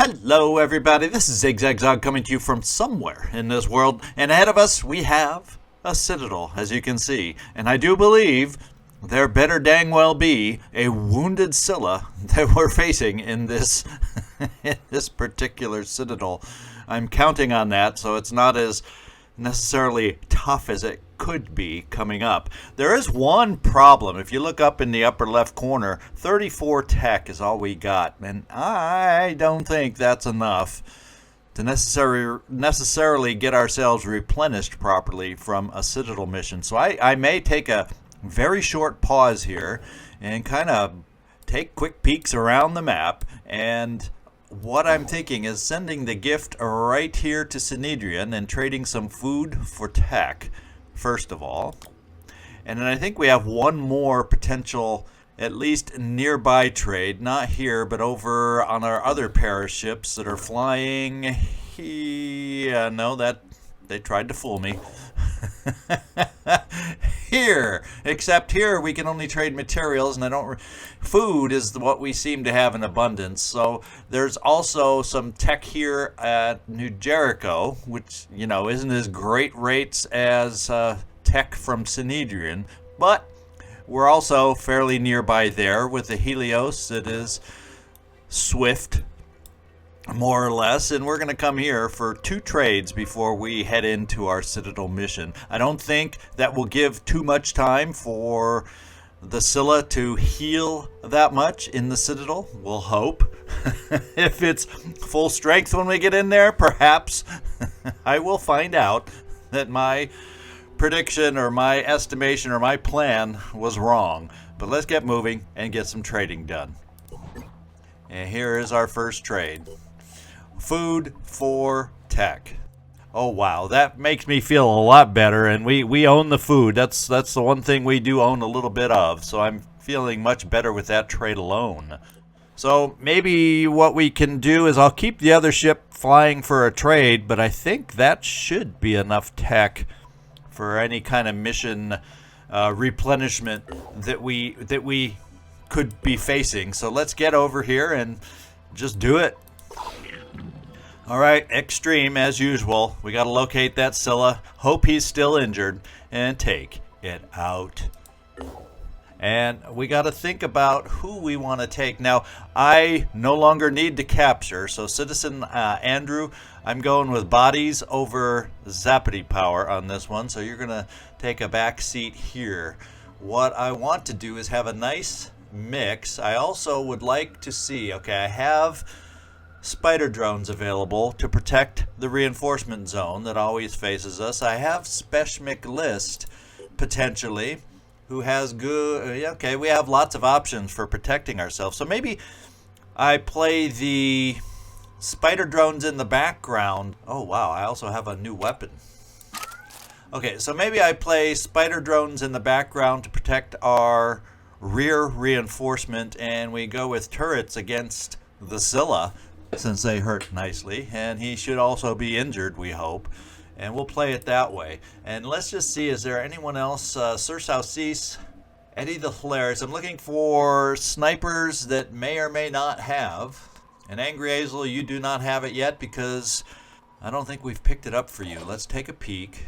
Hello everybody, this is Zigzag coming to you from somewhere in this world, and ahead of us we have a Citadel, as you can see, and I do believe there better dang well be a wounded Scylla that we're facing in this in this particular Citadel. I'm counting on that, so it's not as necessarily tough as it could be coming up. There is one problem. If you look up in the upper left corner, 34 tech is all we got, and I don't think that's enough to necessarily get ourselves replenished properly from a Citadel mission. So I may take a very short pause here and kind of take quick peeks around the map, and what I'm thinking is sending the gift right here to Synedrian and trading some food for tech, first of all. And then I think we have one more potential, at least nearby trade, not here, but over on our other pair of ships that are flying. No, that they tried to fool me. Here, except here we can only trade materials, and food is what we seem to have in abundance. So there's also some tech here at New Jericho, which isn't as great rates as tech from Synedrian, but we're also fairly nearby there with the Helios that is swift, more or less, and we're going to come here for 2 trades before we head into our Citadel mission. I don't think that will give too much time for the Scylla to heal that much in the Citadel. We'll hope. If it's full strength when we get in there, perhaps I will find out that my prediction or my estimation or my plan was wrong. But let's get moving and get some trading done. And here is our first trade. Food for tech. Oh wow, that makes me feel a lot better, and we own the food. That's the one thing we do own a little bit of, so I'm feeling much better with that trade alone. So maybe what we can do is I'll keep the other ship flying for a trade, but I think that should be enough tech for any kind of mission replenishment that we could be facing. So let's get over here and just do it. Alright, extreme as usual. We gotta locate that Scylla, hope he's still injured, and take it out. And we gotta think about who we want to take. Now, I no longer need to capture, so Citizen Andrew, I'm going with bodies over zappity power on this one, so you're gonna take a back seat here. What I want to do is have a nice mix. I also would like to see, okay, I have spider drones available to protect the reinforcement zone that always faces us. I have Speshmik List potentially, who has good. Okay, we have lots of options for protecting ourselves. So maybe I play the spider drones in the background. Oh wow, I also have a new weapon. Okay, so maybe I play spider drones in the background to protect our rear reinforcement, and we go with turrets against the Scylla, since they hurt nicely, and he should also be injured, we hope, and we'll play it that way. And let's just see, is there anyone else? Sir Saucis, Eddie the Hilarious. I'm looking for snipers that may or may not have. And Angry Hazel, you do not have it yet because I don't think we've picked it up for you. Let's take a peek.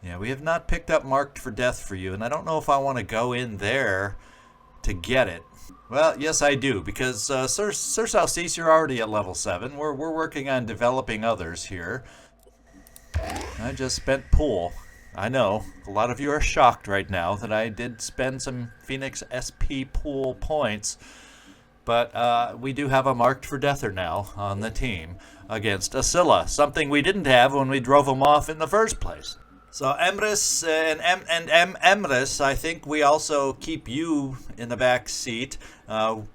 Yeah, we have not picked up Marked for Death for you, and I don't know if I want to go in there to get it. Well, yes, I do, because Sir Saucis, you're already at level 7. We're working on developing others here. I just spent pool. I know, a lot of you are shocked right now that I did spend some Phoenix SP pool points, but we do have a Marked for Deather now on the team against a Scylla, something we didn't have when we drove him off in the first place. So Emrys and Emrys, I think we also keep you in the back seat and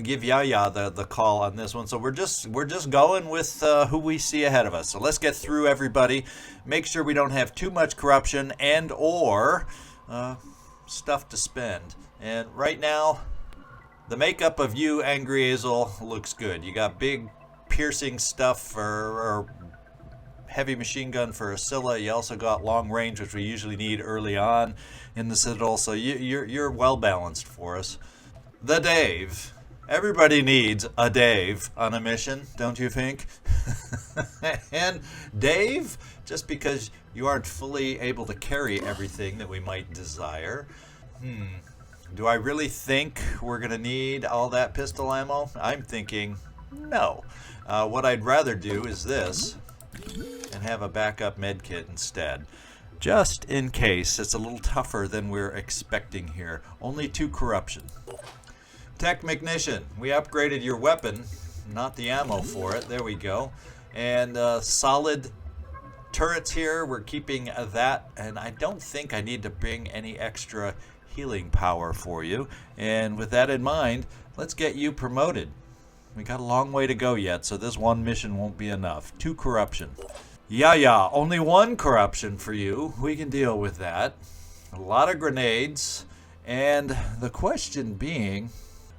give Yaya the call on this one. So we're just going with who we see ahead of us. So let's get through everybody. Make sure we don't have too much corruption and or stuff to spend. And right now, the makeup of you, Angry Hazel, looks good. You got big piercing stuff or heavy machine gun for a Scylla. You also got long range, which we usually need early on in the Citadel. So you're well balanced for us. The Dave, Everybody needs a Dave on a mission, don't you think? And Dave, just because you aren't fully able to carry everything that we might desire, do I really think we're going to need all that pistol ammo? I'm thinking no. What I'd rather do is this and have a backup med kit instead. Just in case it's a little tougher than we're expecting here. Only 2 corruption. Technician, we upgraded your weapon, not the ammo for it. There we go. And solid turrets here, we're keeping that. And I don't think I need to bring any extra healing power for you. And with that in mind, let's get you promoted. We got a long way to go yet, so this one mission won't be enough. 2 corruption. Yeah, only 1 corruption for you. We can deal with that. A lot of grenades. And the question being,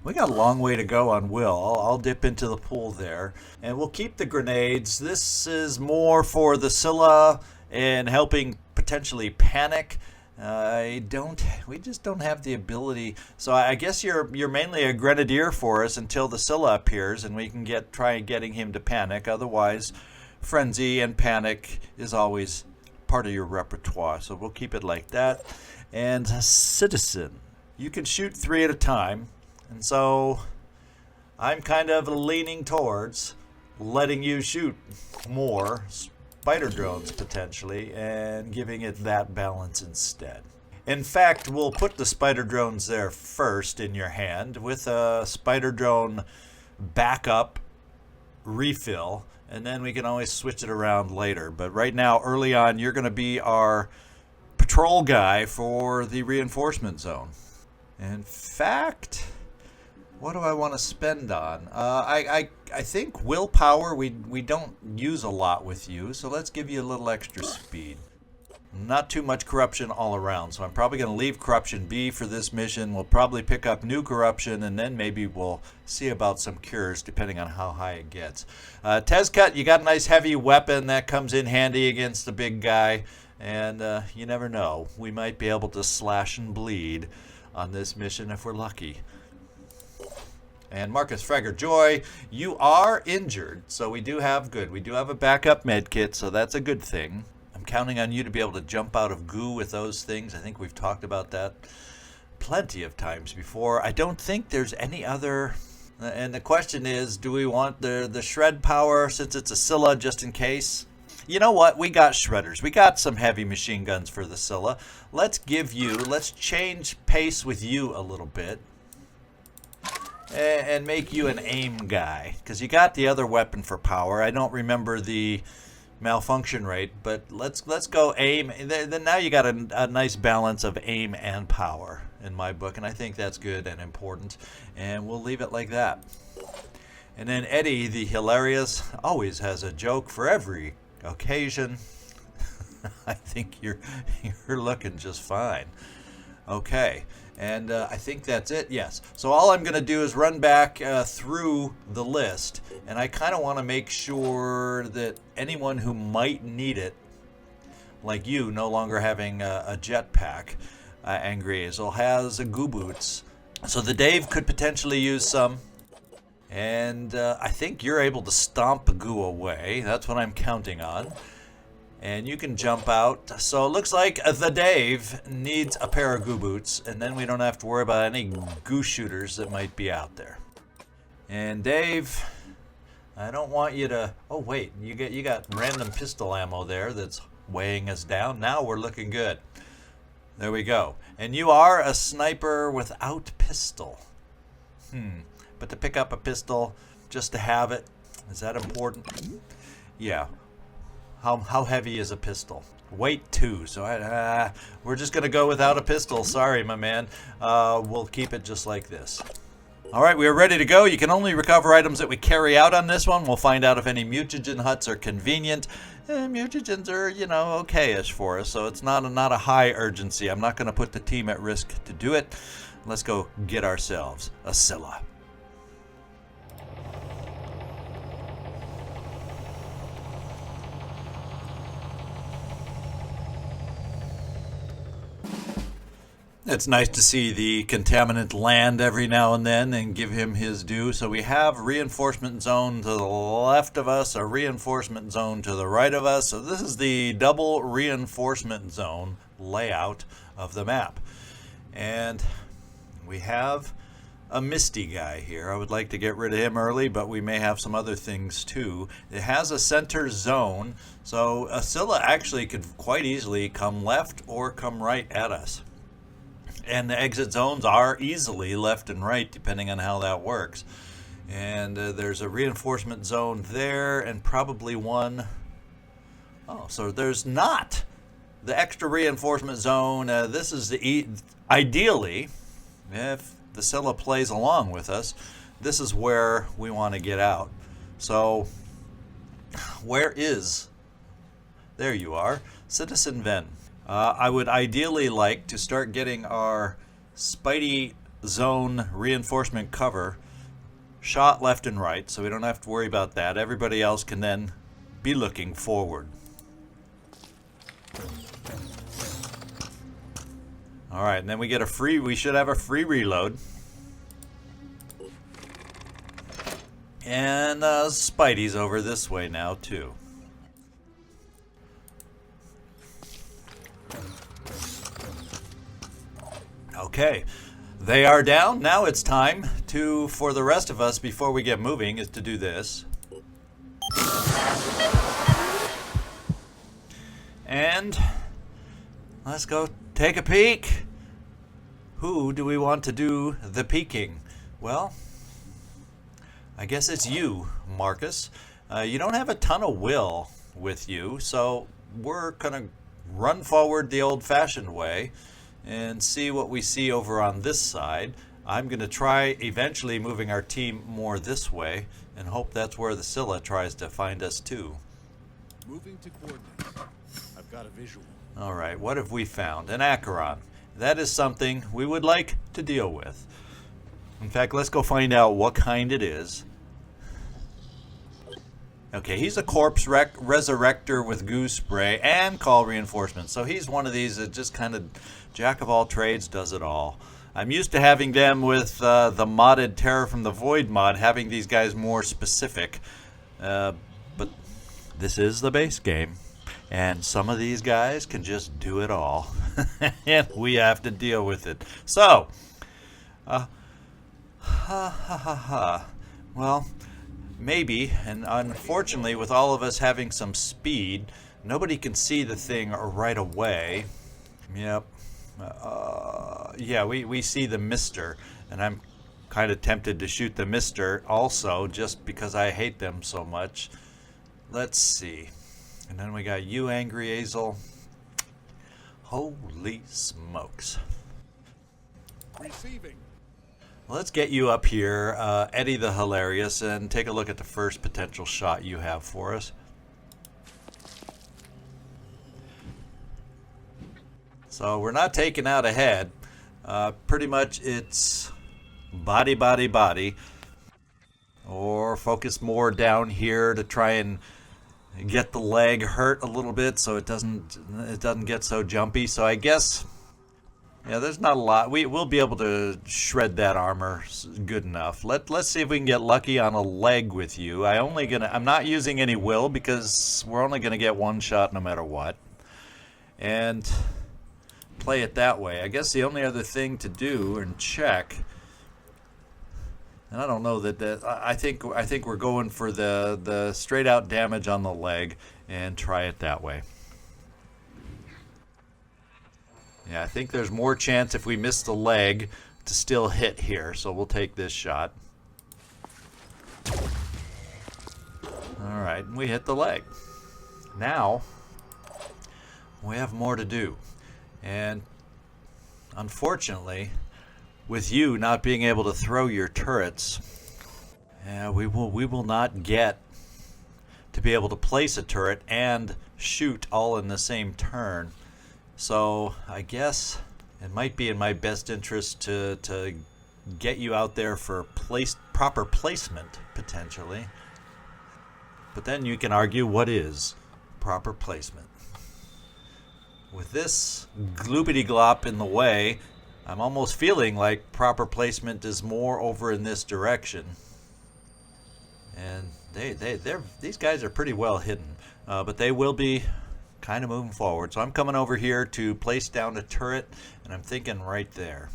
we got a long way to go on Will. I'll dip into the pool there. And we'll keep the grenades. This is more for the Scylla and helping potentially panic. We just don't have the ability. So I guess you're mainly a grenadier for us until the Scylla appears and we can try getting him to panic. Otherwise, frenzy and panic is always part of your repertoire. So we'll keep it like that. And citizen, you can shoot 3 at a time. And so I'm kind of leaning towards letting you shoot more spider drones potentially and giving it that balance instead. In fact, we'll put the spider drones there first in your hand with a spider drone backup refill, and then we can always switch it around later. But right now, early on, you're going to be our patrol guy for the reinforcement zone. In fact, what do I want to spend on? I think willpower we don't use a lot with you, so let's give you a little extra speed. Not too much corruption all around, so I'm probably going to leave corruption be for this mission. We'll probably pick up new corruption, and then maybe we'll see about some cures depending on how high it gets. Tezcut, you got a nice heavy weapon that comes in handy against the big guy, and you never know. We might be able to slash and bleed on this mission if we're lucky. And Marcus Fragger Joy, you are injured, so we do have a backup med kit, so that's a good thing. I'm counting on you to be able to jump out of goo with those things. I think we've talked about that plenty of times before. I don't think there's any other. And the question is, do we want the shred power since it's a Scylla just in case? You know what? We got shredders. We got some heavy machine guns for the Scylla. Let's change pace with you a little bit. And make you an aim guy, because you got the other weapon for power. I don't remember the malfunction rate, but let's go aim. Then now you got a nice balance of aim and power in my book, and I think that's good and important. And we'll leave it like that. And then Eddie, the hilarious, always has a joke for every occasion. I think you're looking just fine. Okay. And I think that's it, yes. So all I'm going to do is run back through the list. And I kind of want to make sure that anyone who might need it, like you, no longer having a jetpack, Angry Azel, has a goo boots. So the Dave could potentially use some. And I think you're able to stomp the goo away. That's what I'm counting on. And you can jump out. So it looks like the Dave needs a pair of goo boots, and then we don't have to worry about any goo shooters that might be out there. And Dave, I don't want you to. Oh wait, you got random pistol ammo there that's weighing us down. Now we're looking good. There we go. And you are a sniper without pistol. But to pick up a pistol, just to have it, is that important? Yeah. How heavy is a pistol? Weight 2. So we're just going to go without a pistol. Sorry, my man. We'll keep it just like this. All right, we are ready to go. You can only recover items that we carry out on this one. We'll find out if any mutagen huts are convenient. Mutagens are, okay-ish for us, so it's not a high urgency. I'm not going to put the team at risk to do it. Let's go get ourselves a Scylla. It's nice to see the contaminant land every now and then and give him his due. So we have reinforcement zone to the left of us, a reinforcement zone to the right of us. So this is the double reinforcement zone layout of the map. And we have a misty guy here. I would like to get rid of him early, but we may have some other things too. It has a center zone, so a Scylla actually could quite easily come left or come right at us. And the exit zones are easily left and right, depending on how that works. And there's a reinforcement zone there, and probably one. Oh, so there's not the extra reinforcement zone. This is the ideally, if the Scylla plays along with us, this is where we want to get out. So, where is? There you are, Citizen Ven. I would ideally like to start getting our Spidey zone reinforcement cover shot left and right, so we don't have to worry about that. Everybody else can then be looking forward. All right, and then we get we should have a free reload. And Spidey's over this way now too. Okay, they are down. Now it's time for the rest of us, before we get moving, is to do this. And let's go take a peek. Who do we want to do the peeking? Well, I guess it's you, Marcus. You don't have a ton of will with you, so we're going to run forward the old-fashioned way and see what we see over on this side. I'm going to try eventually moving our team more this way and hope that's where the Scylla tries to find us too. Moving to coordinates. I've got a visual. All right, what have we found? An Acheron. That is something we would like to deal with. In fact, let's go find out what kind it is. Okay, he's a corpse resurrector with goose spray and call reinforcement. So he's one of these that just kind of jack of all trades, does it all. I'm used to having them with the modded Terror from the Void mod, having these guys more specific. But this is the base game. And some of these guys can just do it all. And we have to deal with it. So, well, maybe, and unfortunately with all of us having some speed, nobody can see the thing right away. Yep. Yeah, we see the mister, and I'm kind of tempted to shoot the mister also, just because I hate them so much. Let's see. And then we got you, Angry Azel. Holy smokes. Receiving. Let's get you up here, Eddie the Hilarious, and take a look at the first potential shot you have for us. So we're not taking out a head. Pretty much it's body, body, body. Or focus more down here to try and get the leg hurt a little bit so it doesn't get so jumpy. So I guess, yeah, there's not a lot. We'll be able to shred that armor good enough. Let's see if we can get lucky on a leg with you. I'm not using any will because we're only gonna get one shot no matter what. And play it that way. I guess the only other thing to do and check, and I don't know that I think we're going for the straight out damage on the leg and try it that way. Yeah, I think there's more chance if we miss the leg to still hit here, so we'll take this shot. All right, we hit the leg. Now we have more to do. And unfortunately, with you not being able to throw your turrets, we will not get to be able to place a turret and shoot all in the same turn. So I guess it might be in my best interest to get you out there for proper placement, potentially. But then you can argue, what is proper placement? With this gloopity glop in the way, I'm almost feeling like proper placement is more over in this direction. And these guys are pretty well hidden, but they will be kind of moving forward. So I'm coming over here to place down a turret, and I'm thinking right there.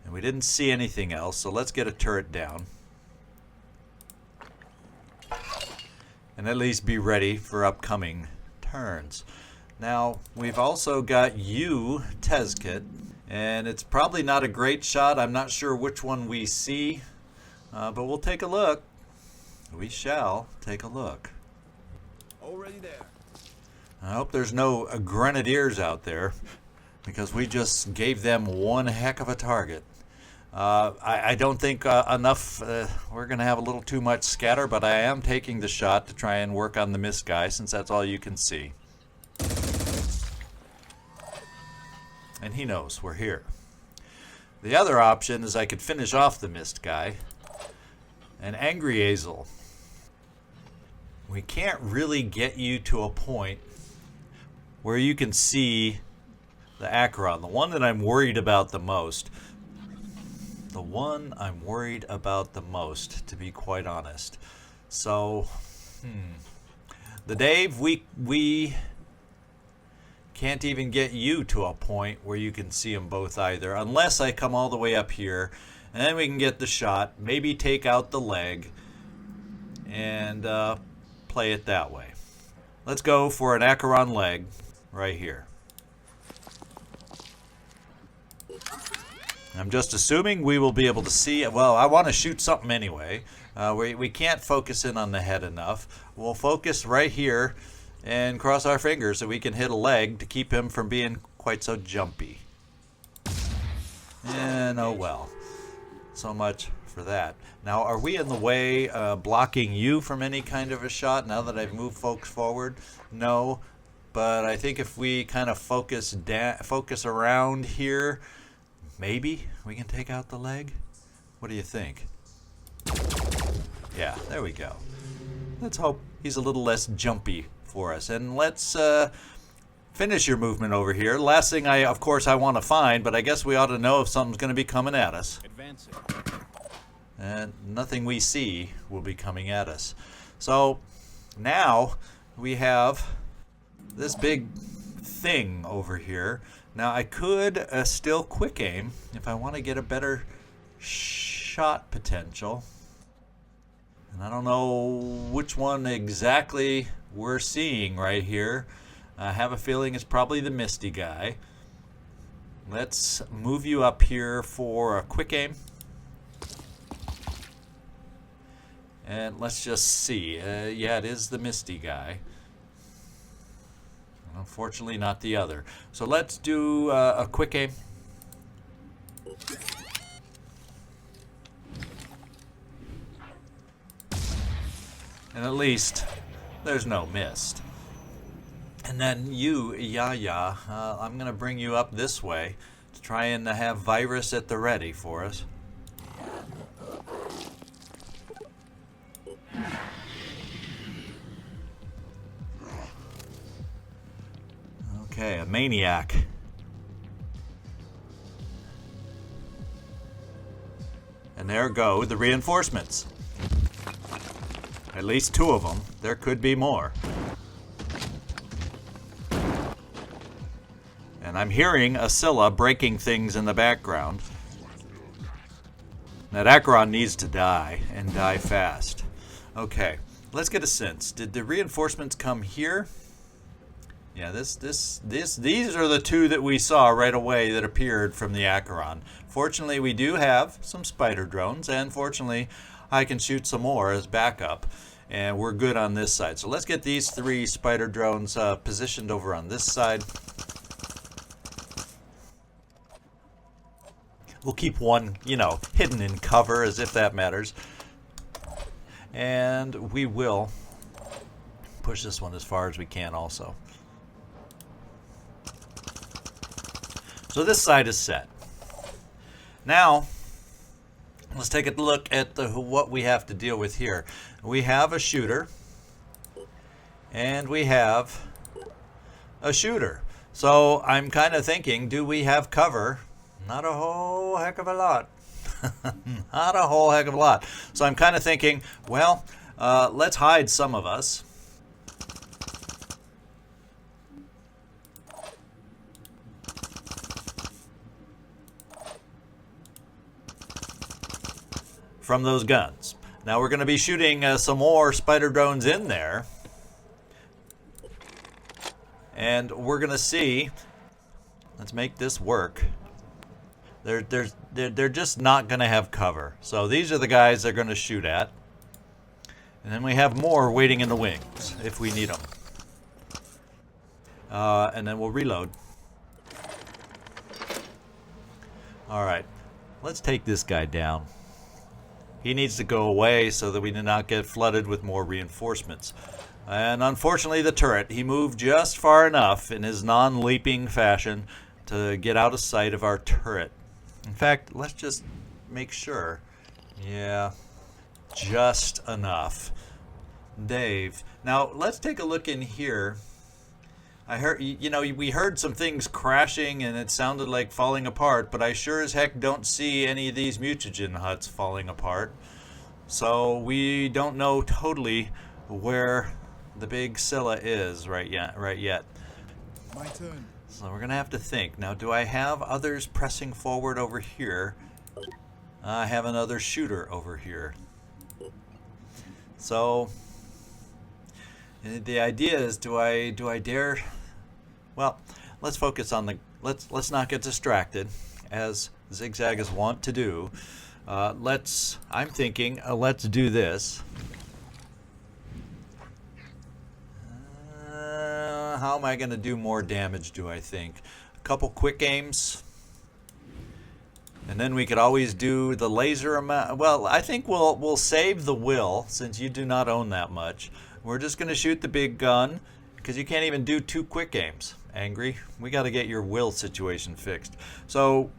And we didn't see anything else, so let's get a turret down. And at least be ready for upcoming turns. Now, we've also got you, Tezkit, and it's probably not a great shot. I'm not sure which one we see, but we'll take a look. We shall take a look. Already there. I hope there's no grenadiers out there, because we just gave them one heck of a target. I don't think enough, we're going to have a little too much scatter, but I am taking the shot to try and work on the mist guy, since that's all you can see. And he knows we're here. The other option is I could finish off the mist guy. An angry Azel. We can't really get you to a point where you can see the Acheron, the one that I'm worried about the most. The one I'm worried about the most, to be quite honest. So, the Dave, we can't even get you to a point where you can see them both either, unless I come all the way up here, and then we can get the shot, maybe take out the leg, and play it that way. Let's go for an Acheron leg right here. I'm just assuming we will be able to see. Well, I want to shoot something anyway. We can't focus in on the head enough. We'll focus right here and cross our fingers that we can hit a leg to keep him from being quite so jumpy. And oh well. So much for that. Now, are we in the way blocking you from any kind of a shot now that I've moved folks forward? No. But I think if we kind of focus around here, maybe we can take out the leg? What do you think? Yeah, there we go. Let's hope he's a little less jumpy for us. And let's finish your movement over here. Last thing I want to find, but I guess we ought to know if something's going to be coming at us. Advancing. And nothing we see will be coming at us. So now we have this big thing over here. Now I could still quick aim if I want to get a better shot potential. And I don't know which one exactly we're seeing right here. I have a feeling it's probably the misty guy. Let's move you up here for a quick aim. And let's just see. Yeah, it is the misty guy. Unfortunately, not the other. So let's do a quick aim. And at least there's no mist. And then you, Yaya, I'm going to bring you up this way to try and have Virus at the ready for us. Okay, a maniac. And there go the reinforcements. At least 2 of them. There could be more. And I'm hearing a Scylla breaking things in the background. That Acheron needs to die, and die fast. Okay, let's get a sense. Did the reinforcements come here? Yeah, these are the 2 that we saw right away that appeared from the Acheron. Fortunately, we do have some spider drones, and fortunately, I can shoot some more as backup, and we're good on this side. So let's get these 3 spider drones positioned over on this side. We'll keep one, hidden in cover, as if that matters. And we will push this one as far as we can also. So this side is set. Now, let's take a look at what we have to deal with here. We have a shooter, and we have a shooter. So I'm kind of thinking, do we have cover? Not a whole heck of a lot. Not a whole heck of a lot. So I'm kind of thinking, well, let's hide some of us. From those guns. Now we're going to be shooting some more spider drones in there. And we're going to see, let's make this work. They're just not going to have cover. So these are the guys they're going to shoot at. And then we have more waiting in the wings if we need them. And then we'll reload. Alright, let's take this guy down. He needs to go away so that we do not get flooded with more reinforcements. And unfortunately the turret, he moved just far enough in his non-leaping fashion to get out of sight of our turret. In fact, let's just make sure. Yeah, just enough. Dave, now let's take a look in here. I heard, you know, we heard some things crashing and it sounded like falling apart, but I sure as heck don't see any of these mutagen huts falling apart. So we don't know totally where the big Scylla is right yet. My turn. So we're gonna have to think. Now, do I have others pressing forward over here? I have another shooter over here. So the idea is, do I dare? Well, let's focus on the. Let's not get distracted, as Zigzag is wont to do. I'm thinking, let's do this. How am I going to do more damage, do I think? A couple quick aims. And then we could always do the laser amount. Well, I think we'll save the will, since you do not own that much. We're just going to shoot the big gun, because you can't even do 2 quick aims. Angry? We got to get your will situation fixed. So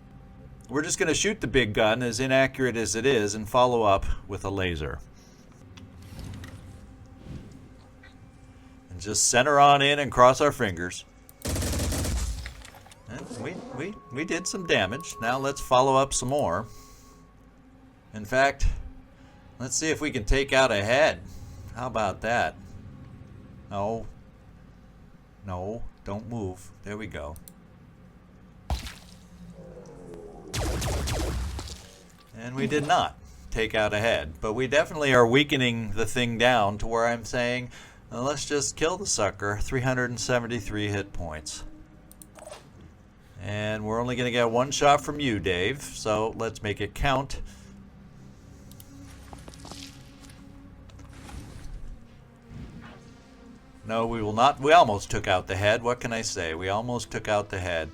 we're just going to shoot the big gun, as inaccurate as it is, and follow up with a laser. And just center on in and cross our fingers. And we did some damage. Now let's follow up some more. In fact, let's see if we can take out a head. How about that? No. No, don't move. There we go. And we did not take out a head. But we definitely are weakening the thing down to where I'm saying, let's just kill the sucker. 373 hit points. And we're only going to get 1 shot from you, Dave. So let's make it count. No, we will not. We almost took out the head. What can I say? We almost took out the head.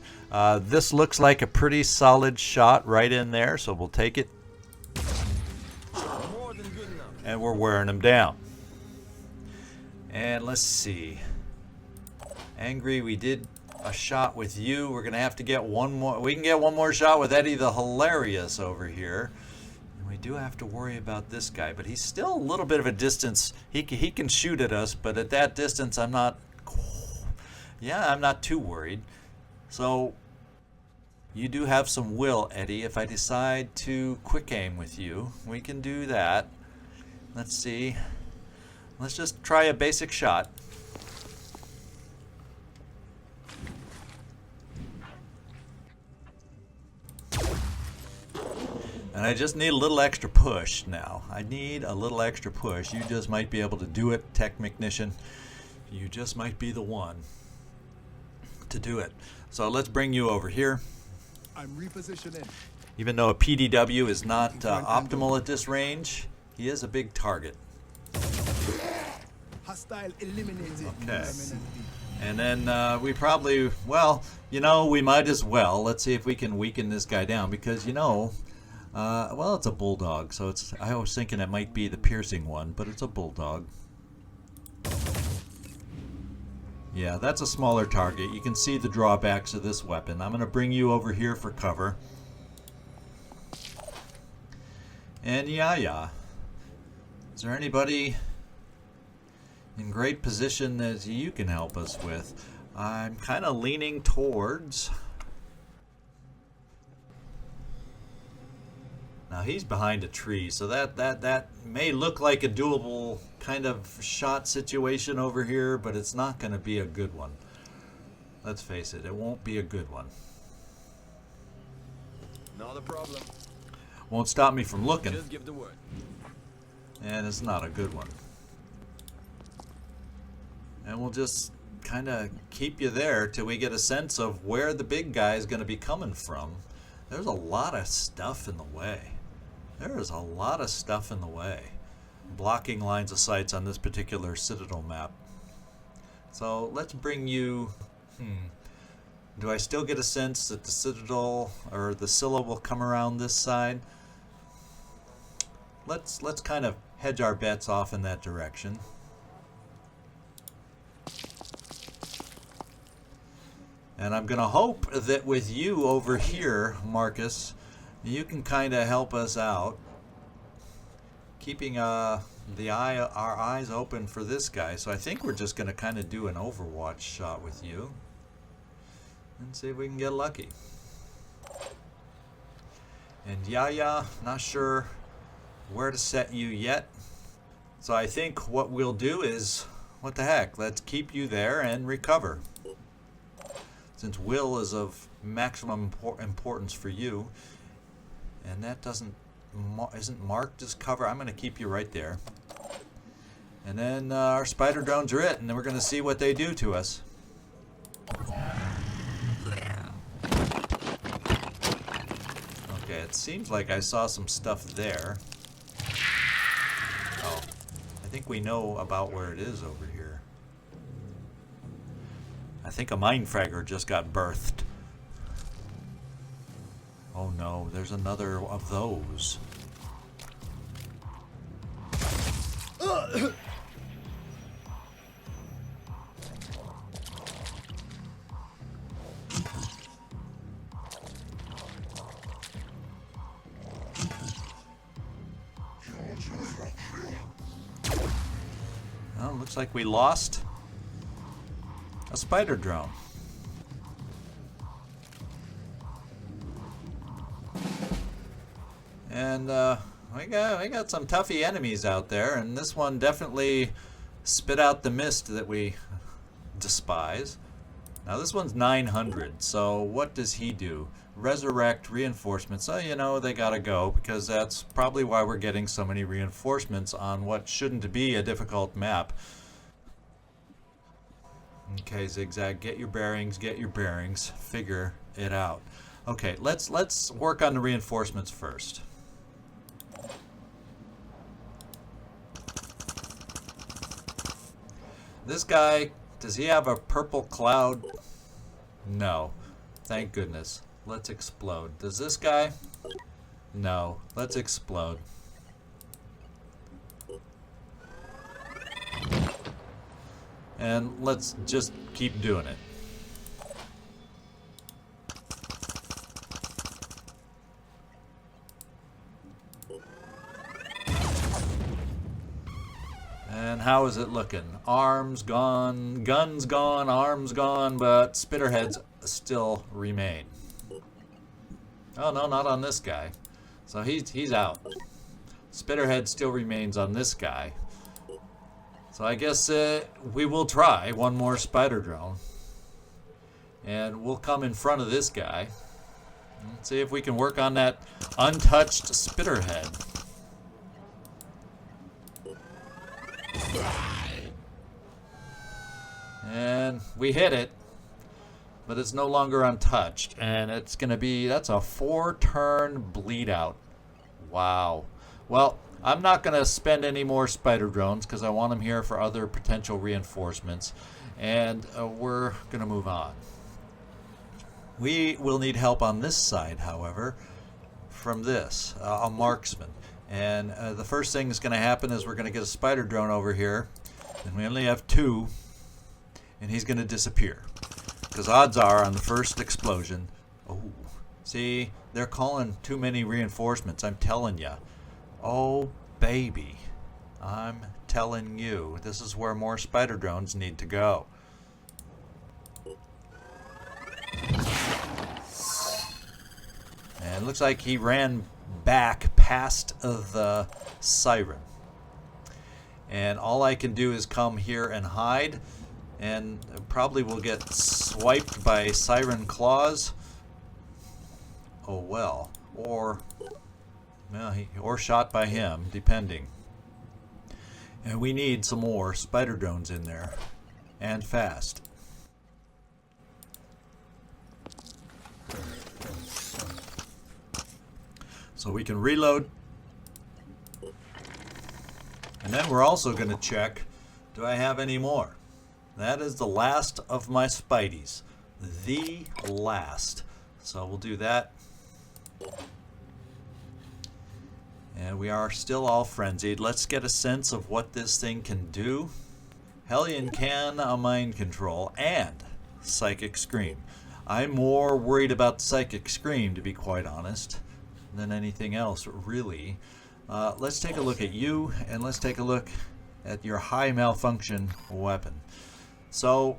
This looks like a pretty solid shot right in there, so we'll take it. And we're wearing him down. And let's see. Angry, we did a shot with you. We're going to have to get one more. We can get one more shot with Eddie the Hilarious over here. We do have to worry about this guy, but he's still a little bit of a distance. He can shoot at us, but at that distance, I'm not too worried. So you do have some will, Eddie. If I decide to quick aim with you, we can do that. Let's see. Let's just try a basic shot. And I just need a little extra push now. I need a little extra push. You just might be able to do it, Tech Technician. You just might be the one to do it. So let's bring you over here. I'm repositioning. Even though a PDW is not optimal at this range, he is a big target. Hostile eliminated. Okay. And then we probably, well, you know, we might as well. Let's see if we can weaken this guy down because, you know, well, it's a bulldog, so it's. I was thinking it might be the piercing one, but it's a bulldog. Yeah, that's a smaller target. You can see the drawbacks of this weapon. I'm going to bring you over here for cover. And yeah. Is there anybody in great position that you can help us with? I'm kind of leaning towards... Now he's behind a tree, so that may look like a doable kind of shot situation over here, but it's not going to be a good one. Let's face it, it won't be a good one. Not a problem. Won't stop me from looking. Just give the word. And it's not a good one. And we'll just kind of keep you there till we get a sense of where the big guy is going to be coming from. There's a lot of stuff in the way. There is a lot of stuff in the way. Blocking lines of sights on this particular Citadel map. So let's bring you... Do I still get a sense that the Citadel or the Scylla will come around this side? Let's kind of hedge our bets off in that direction. And I'm going to hope that with you over here, Marcus, you can kind of help us out, keeping our eyes open for this guy. So I think we're just going to kind of do an Overwatch shot with you and see if we can get lucky. And Yaya, not sure where to set you yet. So I think what we'll do is, what the heck, let's keep you there and recover. Since Will is of maximum importance for you, and that isn't marked as cover, I'm going to keep you right there. And then our spider drones are it, and then we're going to see what they do to us. Okay, it seems like I saw some stuff there. Oh, I think we know about where it is over here. I think a mine fragger just got birthed. Oh no, there's another of those. Well, looks like we lost a spider drone. And we got some toughy enemies out there, and this one definitely spit out the mist that we despise. Now this one's 900, so what does he do? Resurrect reinforcements. So you know they gotta go, because that's probably why we're getting so many reinforcements on what shouldn't be a difficult map. Okay, Zigzag, get your bearings, figure it out. Okay, let's work on the reinforcements first. This guy, does he have a purple cloud? No. Thank goodness. Let's explode. Does this guy? No. Let's explode. And let's just keep doing it. And how is it looking? Arms gone, guns gone, arms gone, but spitterheads still remain. Oh no, not on this guy. So he's out. Spitterhead still remains on this guy. So I guess we will try one more spider drone. And we'll come in front of this guy. Let's see if we can work on that untouched spitterhead. And we hit it, but it's no longer untouched, and it's gonna be, that's a 4-turn bleed out. Wow. Well, I'm not gonna spend any more spider drones because I want them here for other potential reinforcements, and we're gonna move on. We will need help on this side, however, from this, a marksman. And the first thing that's going to happen is we're going to get a spider drone over here, and we only have 2, and he's going to disappear. Because odds are on the first explosion, oh, see, they're calling too many reinforcements, I'm telling you. Oh, baby, I'm telling you, this is where more spider drones need to go. it looks like he ran back past the siren. And all I can do is come here and hide, and probably will get swiped by siren claws. Oh well, or or shot by him, depending. And we need some more spider drones in there, and fast. So we can reload. And then we're also going to check, do I have any more? That is the last of my Spideys. The last. So we'll do that. And we are still all frenzied. Let's get a sense of what this thing can do. Hellion can mind control and psychic scream. I'm more worried about psychic scream, to be quite honest, than anything else, really. Let's take a look at you, and let's take a look at your high malfunction weapon. So,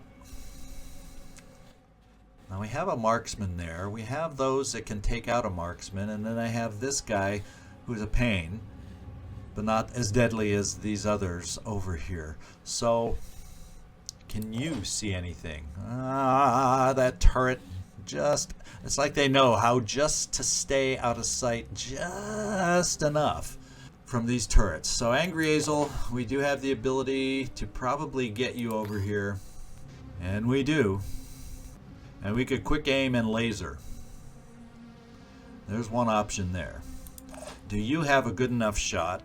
now we have a marksman there. We have those that can take out a marksman, and then I have this guy who's a pain, but not as deadly as these others over here. So, can you see anything? That turret just... It's like they know how just to stay out of sight just enough from these turrets. So Angry Azel, we do have the ability to probably get you over here. And we do. And we could quick aim and laser. There's one option there. Do you have a good enough shot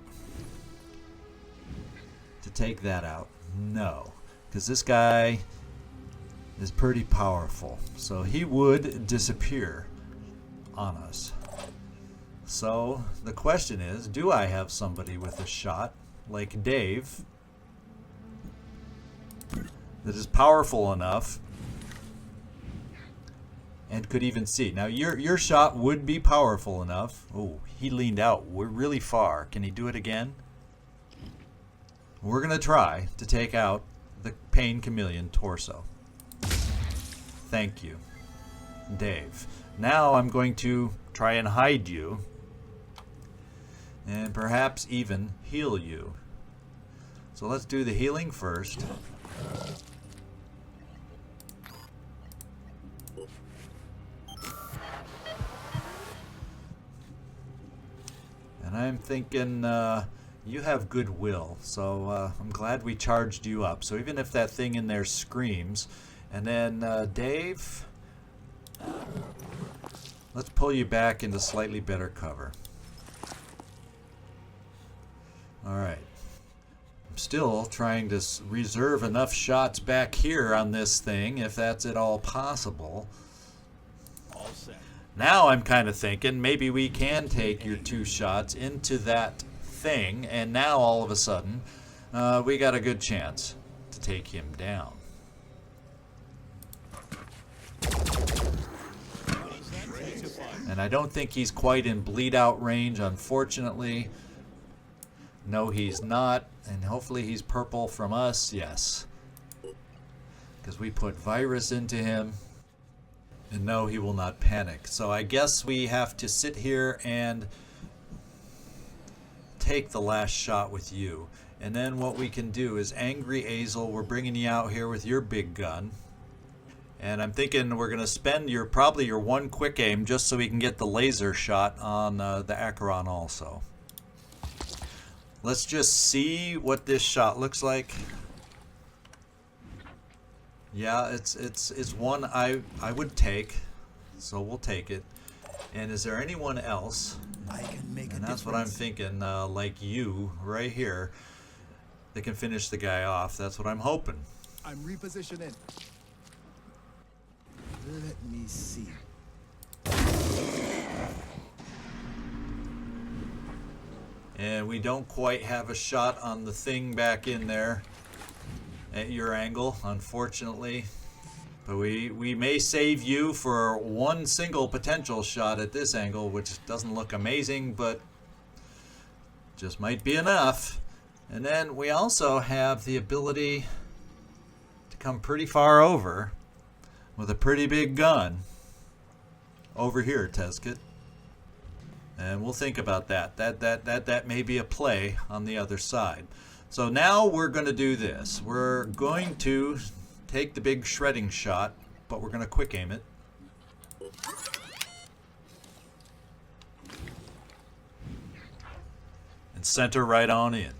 to take that out? No. Because this guy is pretty powerful, so he would disappear on us. So the question is, do I have somebody with a shot like Dave that is powerful enough and could even see? Now your shot would be powerful enough. Oh, he leaned out. We're really far. Can he do it again? We're gonna try to take out the Pain Chameleon torso. Thank you, Dave. Now I'm going to try and hide you, and perhaps even heal you. So let's do the healing first. And I'm thinking you have goodwill, so I'm glad we charged you up. So even if that thing in there screams, and then Dave, let's pull you back into slightly better cover. Alright. I'm still trying to reserve enough shots back here on this thing, if that's at all possible. All set. Now I'm kind of thinking maybe we can take your 2 shots into that thing, and now all of a sudden we got a good chance to take him down. And I don't think he's quite in bleed out range, unfortunately. No, he's not. And hopefully he's purple from us. Yes. Because we put virus into him. And no, he will not panic. So I guess we have to sit here and take the last shot with you. And then what we can do is Angry Azel, we're bringing you out here with your big gun. And I'm thinking we're going to spend probably your 1 quick aim just so we can get the laser shot on the Acheron also. Let's just see what this shot looks like. Yeah, it's one I would take, so we'll take it. And is there anyone else? I can make and a that's difference. what I'm thinking, like you right here, that can finish the guy off. That's what I'm hoping. I'm repositioning. Let me see. And we don't quite have a shot on the thing back in there at your angle, unfortunately. But we may save you for 1 single potential shot at this angle, which doesn't look amazing, but just might be enough. And then we also have the ability to come pretty far over with a pretty big gun. Over here, Teskit. And we'll think about that. That may be a play on the other side. So now we're going to do this. We're going to take the big shredding shot, but we're going to quick aim it. And center right on in.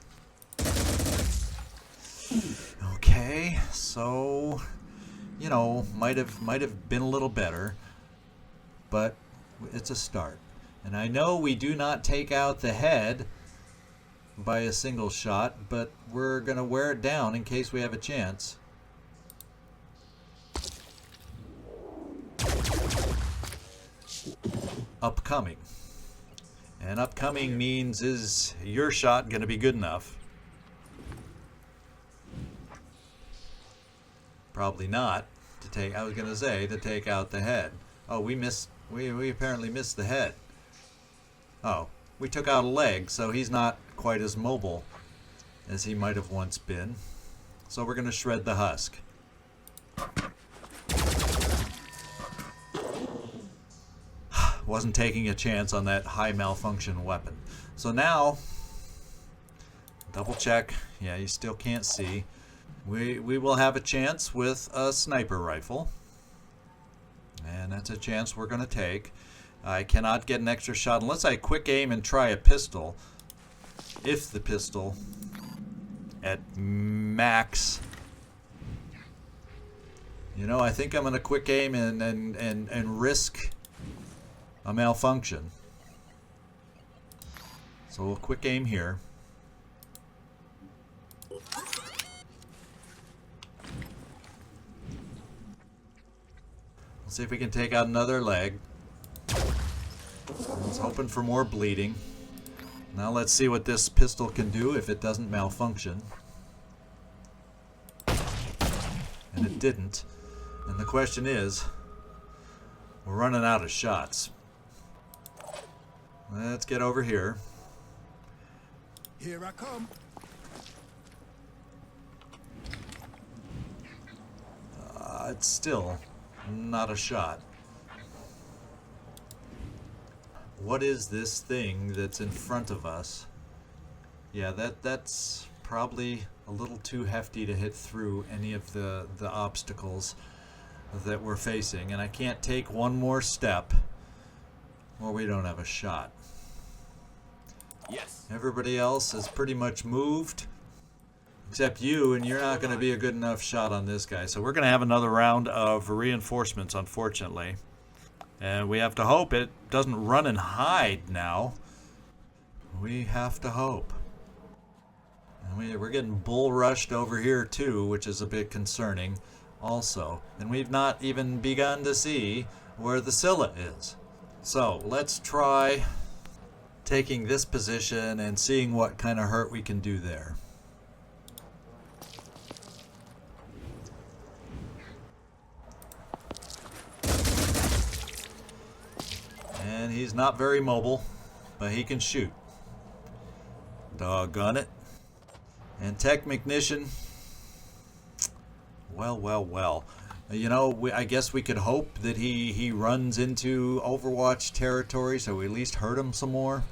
Okay, so, you know, might have been a little better, but it's a start. And I know we do not take out the head by a single shot, but we're going to wear it down in case we have a chance. Upcoming. And upcoming means, is your shot going to be good enough? Probably not. To take, I was going to say, to take out the head. Oh, we missed. We apparently missed the head. Oh, we took out a leg, so he's not quite as mobile as he might have once been. So we're going to shred the husk. Wasn't taking a chance on that high malfunction weapon. So now, double check. Yeah, you still can't see. We will have a chance with a sniper rifle. And that's a chance we're going to take. I cannot get an extra shot unless I quick aim and try a pistol. If the pistol at max. You know, I think I'm going to quick aim and risk a malfunction. So we'll quick aim here. Let's see if we can take out another leg. I was hoping for more bleeding. Now let's see what this pistol can do if it doesn't malfunction. And it didn't. And the question is, we're running out of shots. Let's get over here. Here I come. It's still not a shot. What is this thing that's in front of us? Yeah, that's probably a little too hefty to hit through any of the obstacles that we're facing. And I can't take one more step or we don't have a shot. Yes. Everybody else has pretty much moved. Except you, and you're not going to be a good enough shot on this guy. So we're going to have another round of reinforcements, unfortunately. And we have to hope it doesn't run and hide now. We have to hope. And we're getting bull rushed over here too, which is a bit concerning also. And we've not even begun to see where the Scylla is. So let's try taking this position and seeing what kind of hurt we can do there. And he's not very mobile, but he can shoot. Doggone it. And Technician. Well. You know, I guess we could hope that he runs into Overwatch territory, so we at least hurt him some more.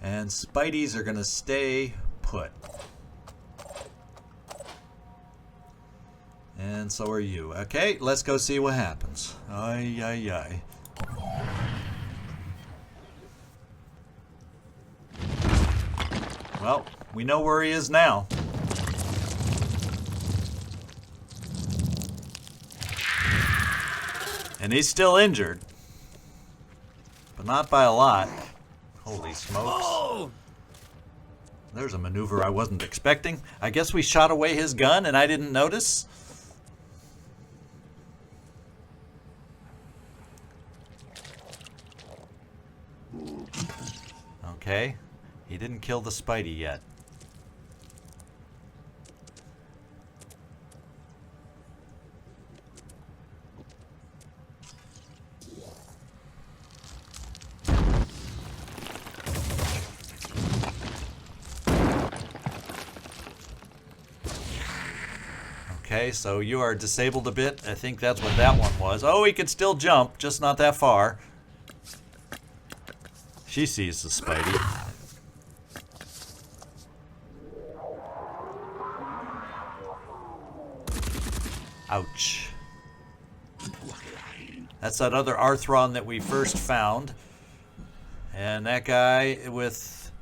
And Spideys are going to stay put. And so are you. Okay, let's go see what happens. Ay. Well, we know where he is now. And he's still injured. But not by a lot. Holy smokes. Oh! There's a maneuver I wasn't expecting. I guess we shot away his gun and I didn't notice. Okay, he didn't kill the Spidey yet. Okay, so you are disabled a bit. I think that's what that one was. Oh, he could still jump, just not that far. She sees the Spidey. Ouch. That's that other Arthron that we first found. And that guy with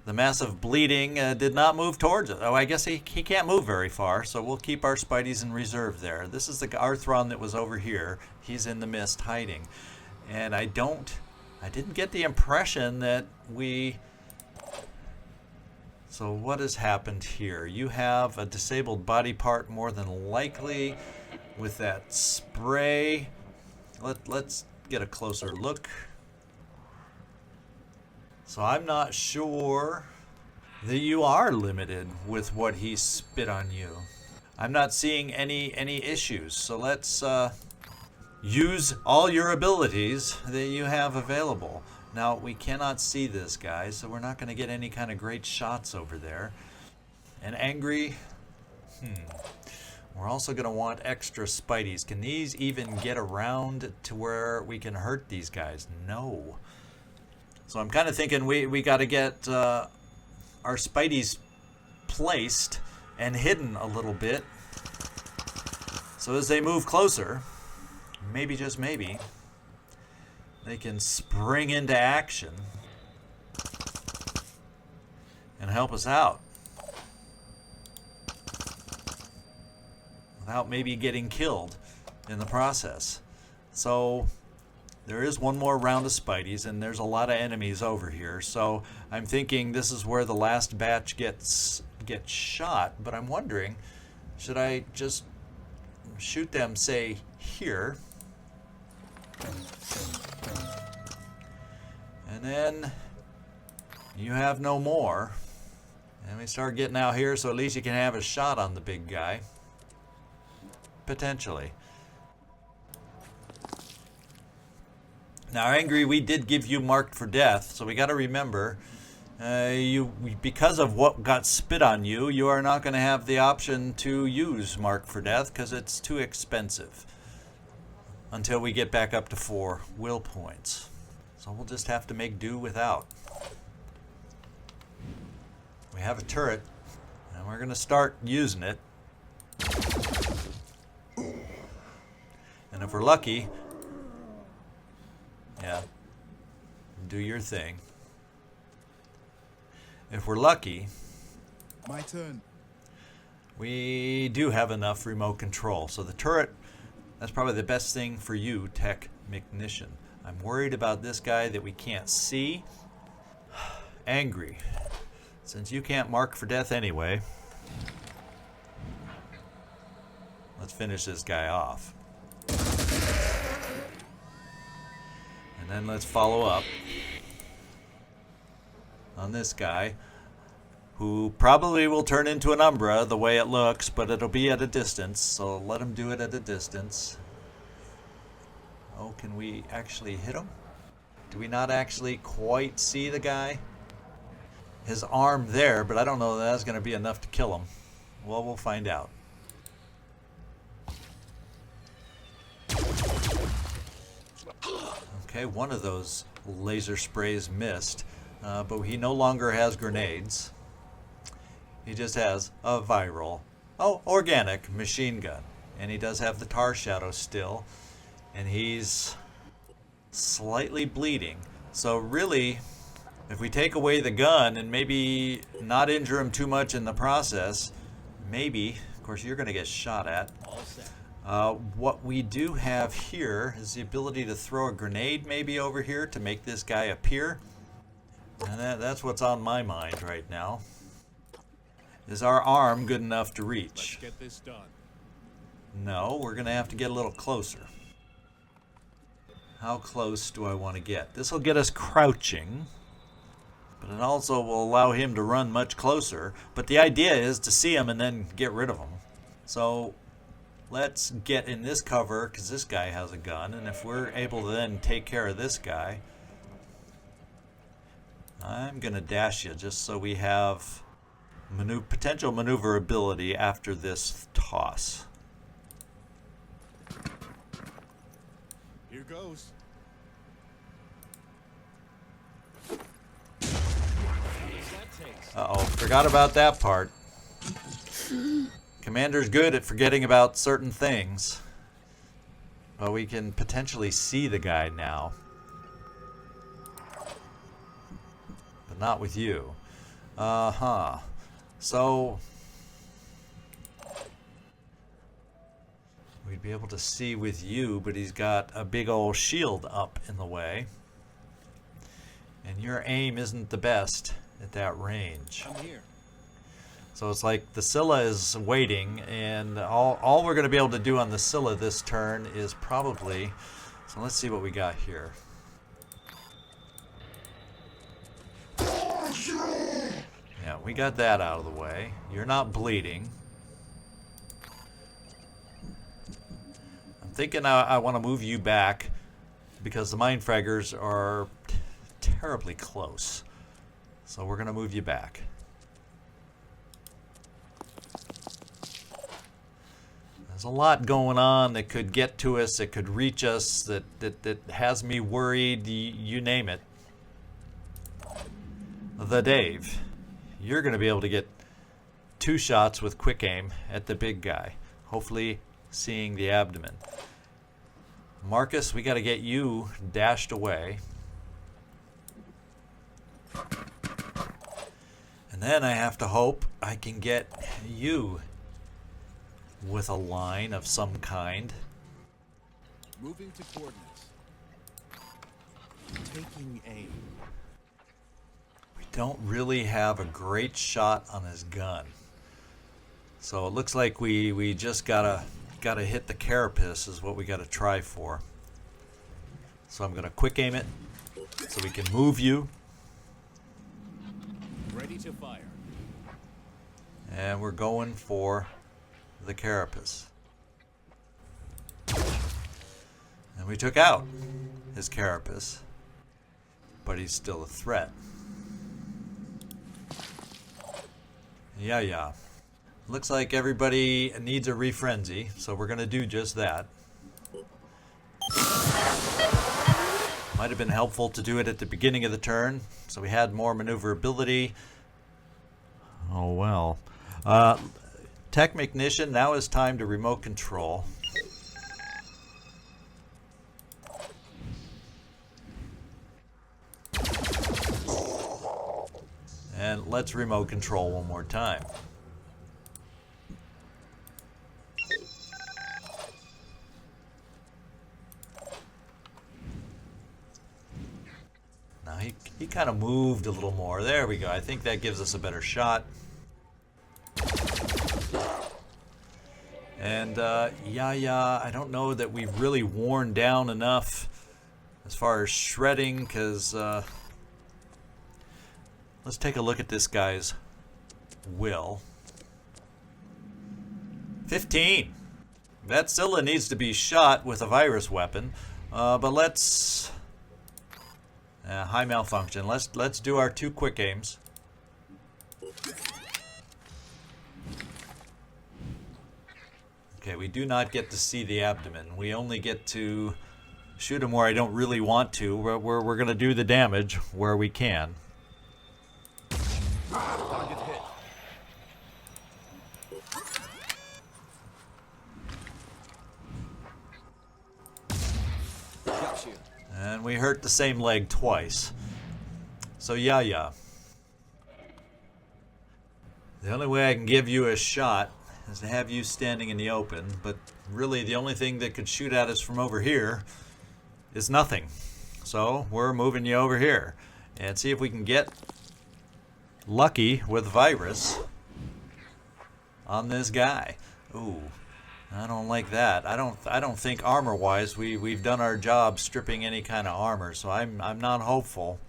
the massive bleeding did not move towards it. Oh, I guess he can't move very far, so we'll keep our Spideys in reserve there. This is the Arthron that was over here. He's in the mist hiding. And I didn't get the impression that we... So what has happened here? You have a disabled body part more than likely with that spray. Let's get a closer look. So I'm not sure that you are limited with what he spit on you. I'm not seeing any issues. So let's use all your abilities that you have available. Now, we cannot see this guy, so we're not going to get any kind of great shots over there. And angry, we're also going to want extra Spideys. Can these even get around to where we can hurt these guys? No. So I'm kind of thinking we got to get our Spideys placed and hidden a little bit. So as they move closer, maybe, just maybe, they can spring into action and help us out without maybe getting killed in the process. So there is one more round of Spideys, and there's a lot of enemies over here. So I'm thinking this is where the last batch gets shot, but I'm wondering, should I just shoot them, say, here? And then you have no more. And we start getting out here, so at least you can have a shot on the big guy. Potentially. Now, Angry, we did give you marked for death, so we got to remember, because of what got spit on you, you are not going to have the option to use marked for death because it's too expensive until we get back up to 4 will points. So we'll just have to make do without. We have a turret, and we're going to start using it. And if we're lucky, yeah, do your thing. If we're lucky, My turn. we do have enough remote control. So the turret, that's probably the best thing for you, Technician. I'm worried about this guy that we can't see. Angry. Since you can't mark for death anyway, let's finish this guy off. And then let's follow up on this guy, who probably will turn into an Umbra the way it looks, but it'll be at a distance, so let him do it at a distance. Oh, can we actually hit him? Do we not actually quite see the guy? His arm there, but I don't know that that's going to be enough to kill him. Well, we'll find out. Okay, one of those laser sprays missed, but he no longer has grenades. He just has a viral, organic machine gun. And he does have the tar shadow still, and he's slightly bleeding. So really, if we take away the gun and maybe not injure him too much in the process, maybe, of course you're going to get shot at. All set. What we do have here is the ability to throw a grenade maybe over here to make this guy appear. And that's what's on my mind right now. Is our arm good enough to reach? Let's get this done. No, we're going to have to get a little closer. How close do I want to get? This will get us crouching, but it also will allow him to run much closer. But the idea is to see him and then get rid of him. So let's get in this cover, because this guy has a gun, and if we're able to then take care of this guy, I'm going to dash you just so we have potential maneuverability after this toss. Here goes. Uh-oh, forgot about that part. Commander's good at forgetting about certain things. Well, we can potentially see the guy now. But not with you. Uh-huh. So we'd be able to see with you, but he's got a big old shield up in the way. And your aim isn't the best at that range. I'm here. So it's like the Scylla is waiting, and all we're going to be able to do on the Scylla this turn is probably... So let's see what we got here. Yeah, we got that out of the way. You're not bleeding. I'm thinking I want to move you back because the Mind Fraggers are terribly close. So we're going to move you back. There's a lot going on that could get to us, that could reach us, that has me worried, you name it. The Dave, you're going to be able to get 2 shots with quick aim at the big guy, hopefully seeing the abdomen. Marcus, we got to get you dashed away. And then I have to hope I can get you with a line of some kind. Moving to coordinates. Taking aim. We don't really have a great shot on his gun. So it looks like we just gotta hit the carapace is what we gotta try for. So I'm gonna quick aim it so we can move you. Ready to fire. And we're going for the carapace. And we took out his carapace, but he's still a threat. Yeah. Looks like everybody needs a refrenzy, so we're going to do just that. Might have been helpful to do it at the beginning of the turn, so we had more maneuverability. Oh well. Tech Ignition, now is time to remote control. And let's remote control one more time. Now he kind of moved a little more. There we go. I think that gives us a better shot. And I don't know that we've really worn down enough as far as shredding, because let's take a look at this guy's will. 15. That Scylla needs to be shot with a virus weapon, but let's high malfunction. Let's do our 2 quick aims. Okay, we do not get to see the abdomen. We only get to shoot him where I don't really want to. We're going to do the damage where we can. Target hit. Got you. And we hurt the same leg twice. So yeah. The only way I can give you a shot is to have you standing in the open, but really the only thing that could shoot at us from over here is nothing. So we're moving you over here and see if we can get lucky with virus on this guy. Ooh, I don't like that. I don't think armor-wise we've done our job stripping any kind of armor, so I'm not hopeful.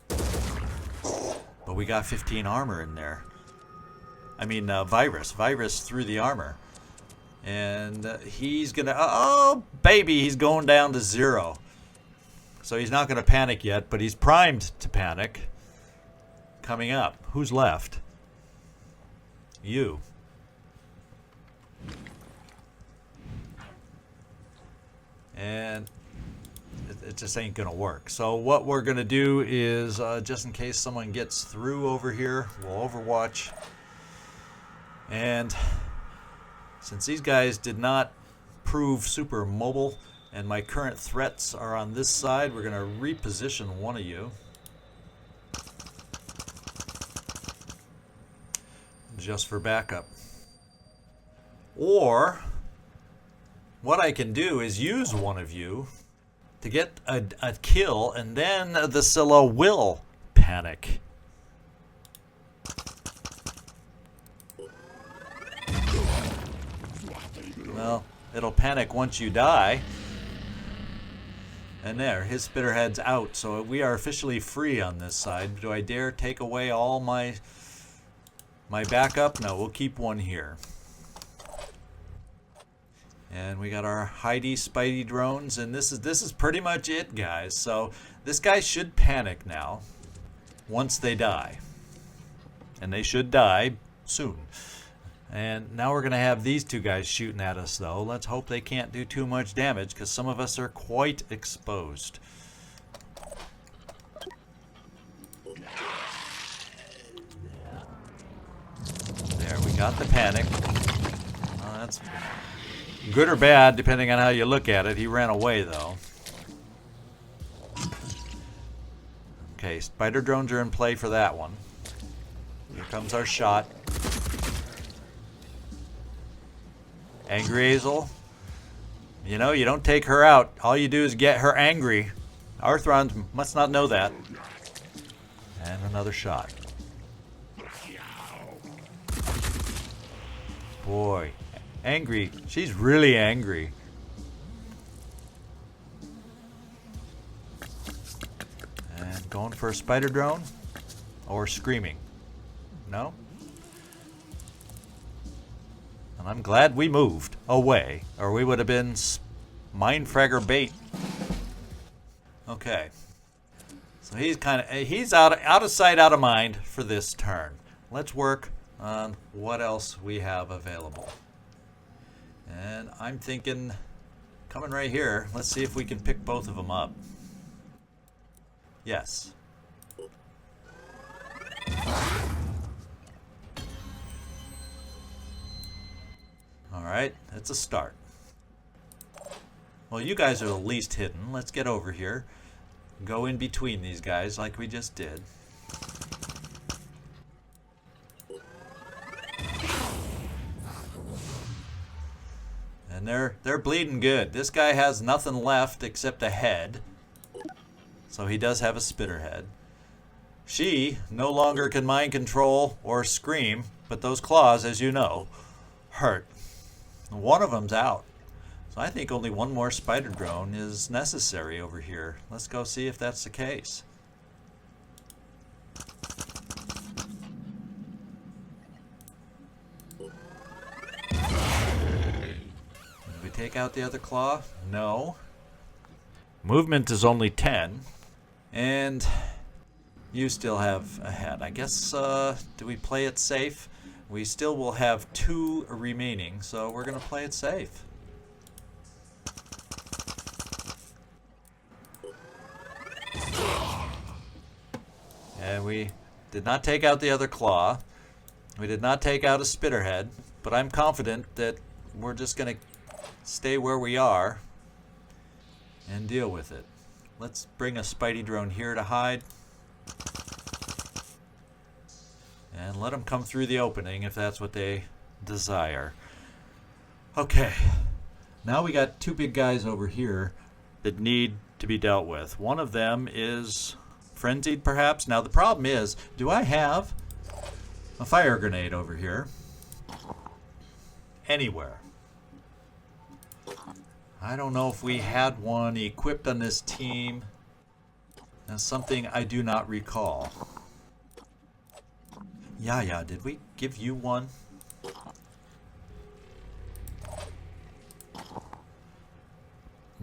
But we got 15 armor in there. I mean, virus through the armor. And he's gonna, oh baby, he's going down to 0. So he's not gonna panic yet, but he's primed to panic. Coming up, who's left? You. And it just ain't gonna work. So what we're gonna do is, just in case someone gets through over here, we'll overwatch. And since these guys did not prove super mobile, and my current threats are on this side, we're gonna reposition one of you. Just for backup. Or what I can do is use one of you to get a kill, and then the Scylla will panic. Well, it'll panic once you die. And there, his spitterhead's out, so we are officially free on this side. Do I dare take away all my backup? No, we'll keep one here. And we got our Heidi Spidey drones, and this is pretty much it, guys. So this guy should panic now once they die. And they should die soon. And now we're going to have these two guys shooting at us, though. Let's hope they can't do too much damage, because some of us are quite exposed. There, we got the panic. That's good or bad, depending on how you look at it. He ran away, though. Okay, spider drones are in play for that one. Here comes our shot. Angry Hazel. You know, you don't take her out. All you do is get her angry. Arthrons must not know that. And another shot. Boy, angry. She's really angry. And going for a spider drone? Or screaming? No? And I'm glad we moved away, or we would have been mindfragger bait. Okay. So he's out of sight, out of mind for this turn. Let's work on what else we have available. And I'm thinking, coming right here, let's see if we can pick both of them up. Yes. Alright, that's a start. Well, you guys are the least hidden. Let's get over here. Go in between these guys like we just did. And they're bleeding good. This guy has nothing left except a head. So he does have a spitter head. She no longer can mind control or scream, but those claws, as you know, hurt. One of them's out. So I think only one more spider drone is necessary over here. Let's go see if that's the case. Did we take out the other claw? No. Movement is only 10. And you still have a head. I guess, do we play it safe? We still will have 2 remaining, so we're going to play it safe. And we did not take out the other claw. We did not take out a spitterhead, but I'm confident that we're just going to stay where we are and deal with it. Let's bring a Spidey drone here to hide. And let them come through the opening if that's what they desire. Okay. Now we got 2 big guys over here that need to be dealt with. One of them is frenzied, perhaps. Now the problem is, do I have a fire grenade over here? Anywhere. I don't know if we had one equipped on this team. That's something I do not recall. Yeah, did we give you one?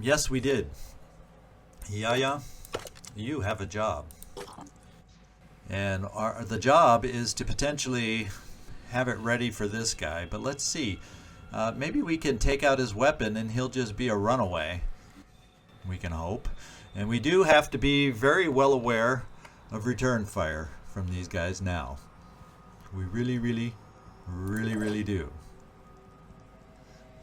Yes, we did. Yeah, you have a job. And the job is to potentially have it ready for this guy. But let's see. Maybe we can take out his weapon and he'll just be a runaway. We can hope. And we do have to be very well aware of return fire from these guys now. We really, really, really, really do.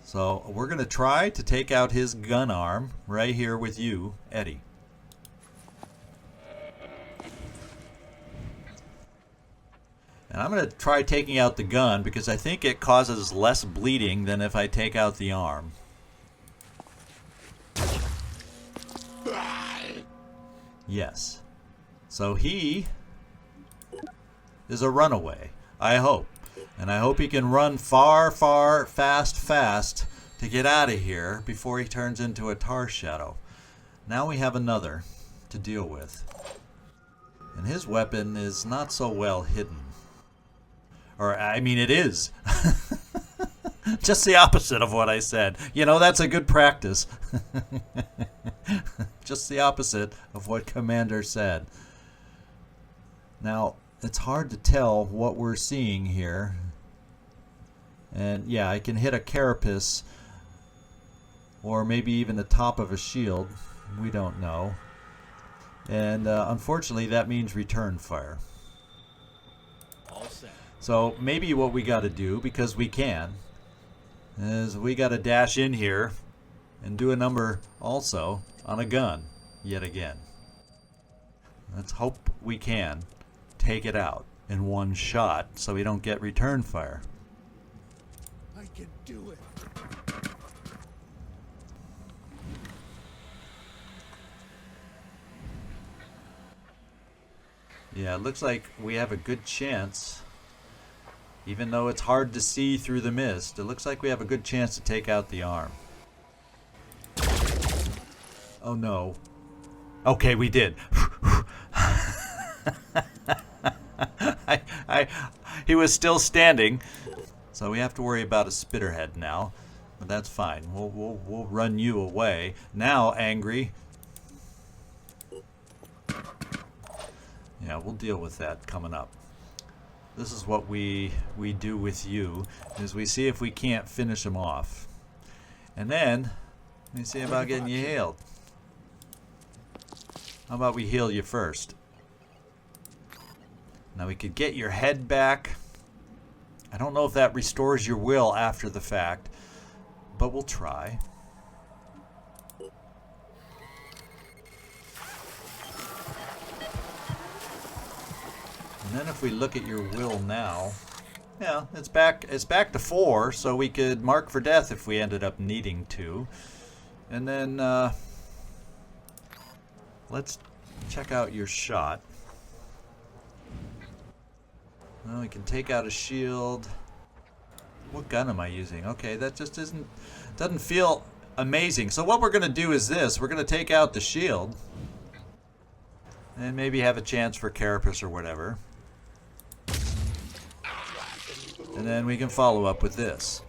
So we're going to try to take out his gun arm right here with you, Eddie. And I'm going to try taking out the gun because I think it causes less bleeding than if I take out the arm. Yes. So he is a runaway, I hope. And I hope he can run far, far, fast to get out of here before he turns into a tar shadow. Now we have another to deal with. And his weapon is not so well hidden. Or, I mean, it is. Just the opposite of what I said. You know, that's a good practice. Just the opposite of what Commander said. Now, it's hard to tell what we're seeing here. And yeah, I can hit a carapace or maybe even the top of a shield. We don't know. And unfortunately, that means return fire. All set. So maybe what we got to do, because we can, is we got to dash in here and do a number also on a gun yet again. Let's hope we can take it out in one shot so we don't get return fire. I can do it. Yeah, it looks like we have a good chance. Even though it's hard to see through the mist, it looks like we have a good chance to take out the arm. Oh no. Okay, we did. He was still standing, so we have to worry about a spitterhead now. But that's fine. We'll run you away. Now, angry. Yeah, we'll deal with that coming up. This is what we do with you, is we see if we can't finish him off. And then, we see about getting you healed. How about we heal you first? Now we could get your head back. I don't know if that restores your will after the fact, but we'll try. And then if we look at your will now, yeah, it's back to 4, so we could mark for death if we ended up needing to. And then let's check out your shot. Well, we can take out a shield. What gun am I using? Okay, that just doesn't feel amazing. So what we're going to do is this. We're going to take out the shield. And maybe have a chance for carapace or whatever. And then we can follow up with this.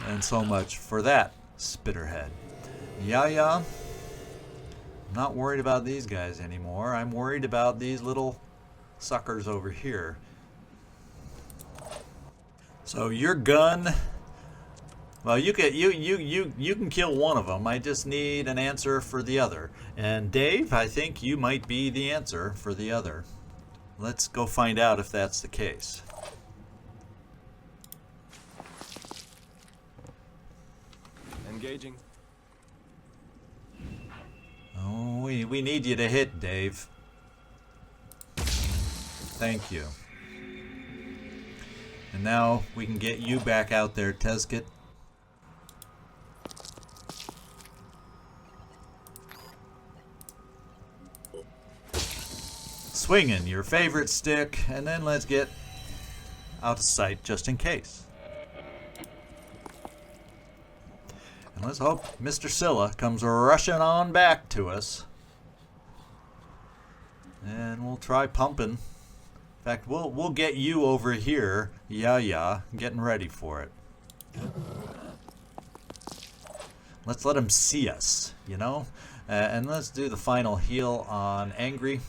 And so much for that spitterhead. Yeah. I'm not worried about these guys anymore. I'm worried about these little suckers over here. So your gun, well, you can kill one of them. I just need an answer for the other. And Dave, I think you might be the answer for the other. Let's go find out if that's the case. Engaging. Oh, we need you to hit, Dave. Thank you. And now we can get you back out there, Tezkit. Swinging your favorite stick, and then let's get out of sight just in case. And let's hope Mr. Scylla comes rushing on back to us. And we'll try pumping. In fact, we'll get you over here, getting ready for it. Let's let him see us, you know? And let's do the final heal on Angry.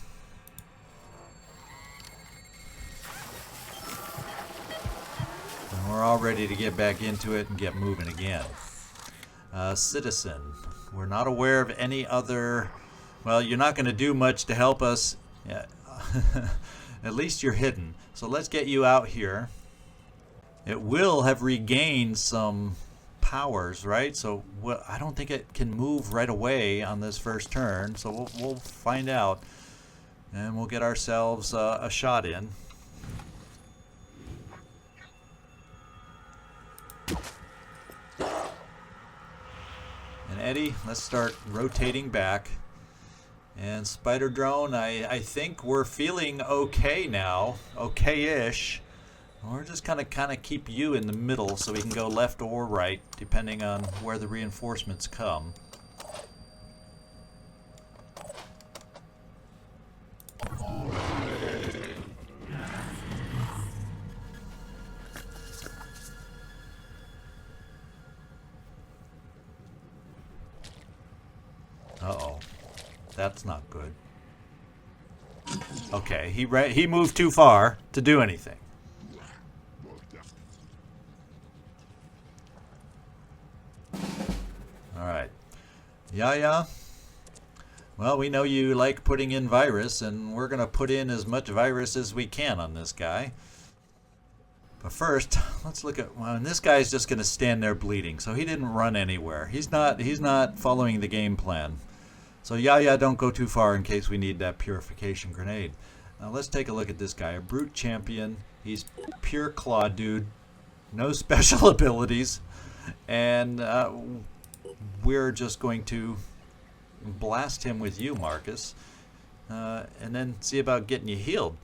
we're all ready to get back into it and get moving again. Citizen. We're not aware of any other... Well, you're not going to do much to help us. Yeah. At least you're hidden. So let's get you out here. It will have regained some powers, right? So I don't think it can move right away on this first turn. So we'll find out. And we'll get ourselves a shot in. And Eddie, let's start rotating back. And Spider Drone, I think we're feeling okay now. Okay-ish. We're just kind of keep you in the middle so we can go left or right, depending on where the reinforcements come. Uh-oh. That's not good. Okay, he moved too far to do anything. Alright. Yeah. Well, we know you like putting in virus, and we're going to put in as much virus as we can on this guy. But first, let's look at... Well, and this guy's just going to stand there bleeding, so he didn't run anywhere. He's not following the game plan. So yeah, don't go too far in case we need that purification grenade. Now let's take a look at this guy. A brute champion. He's pure claw dude. No special abilities. And we're just going to blast him with you, Marcus. And then see about getting you healed.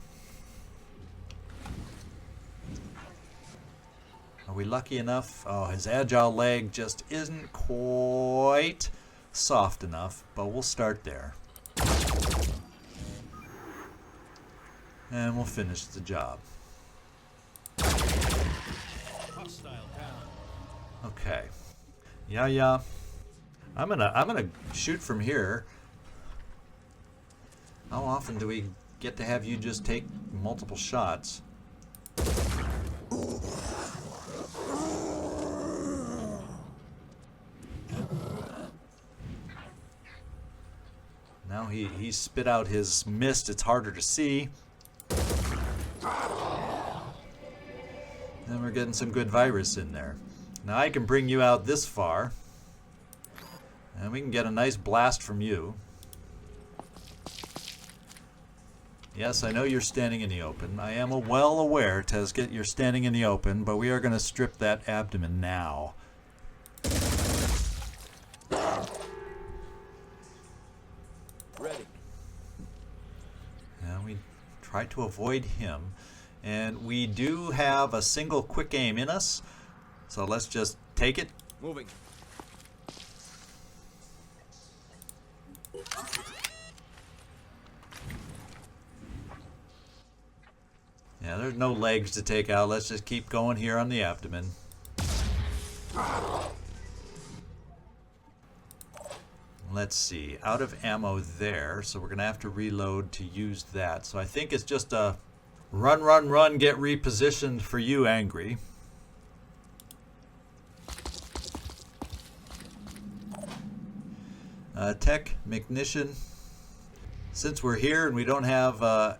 Are we lucky enough? Oh, his agile leg just isn't quite soft enough, but we'll start there. And we'll finish the job. Okay. Yeah. I'm gonna shoot from here. How often do we get to have you just take multiple shots? Now he spit out his mist. It's harder to see. And we're getting some good virus in there. Now I can bring you out this far. And we can get a nice blast from you. Yes, I know you're standing in the open. I am well aware, Tezkit, you're standing in the open, but we are going to strip that abdomen now. Ready. And we try to avoid him. And we do have a single quick aim in us. So let's just take it. Moving. Yeah, there's no legs to take out. Let's just keep going here on the abdomen. Let's see. Out of ammo there, so we're going to have to reload to use that. So I think it's just a run, get repositioned for you, Angry. Tech, Mechnician. Since we're here and we don't have a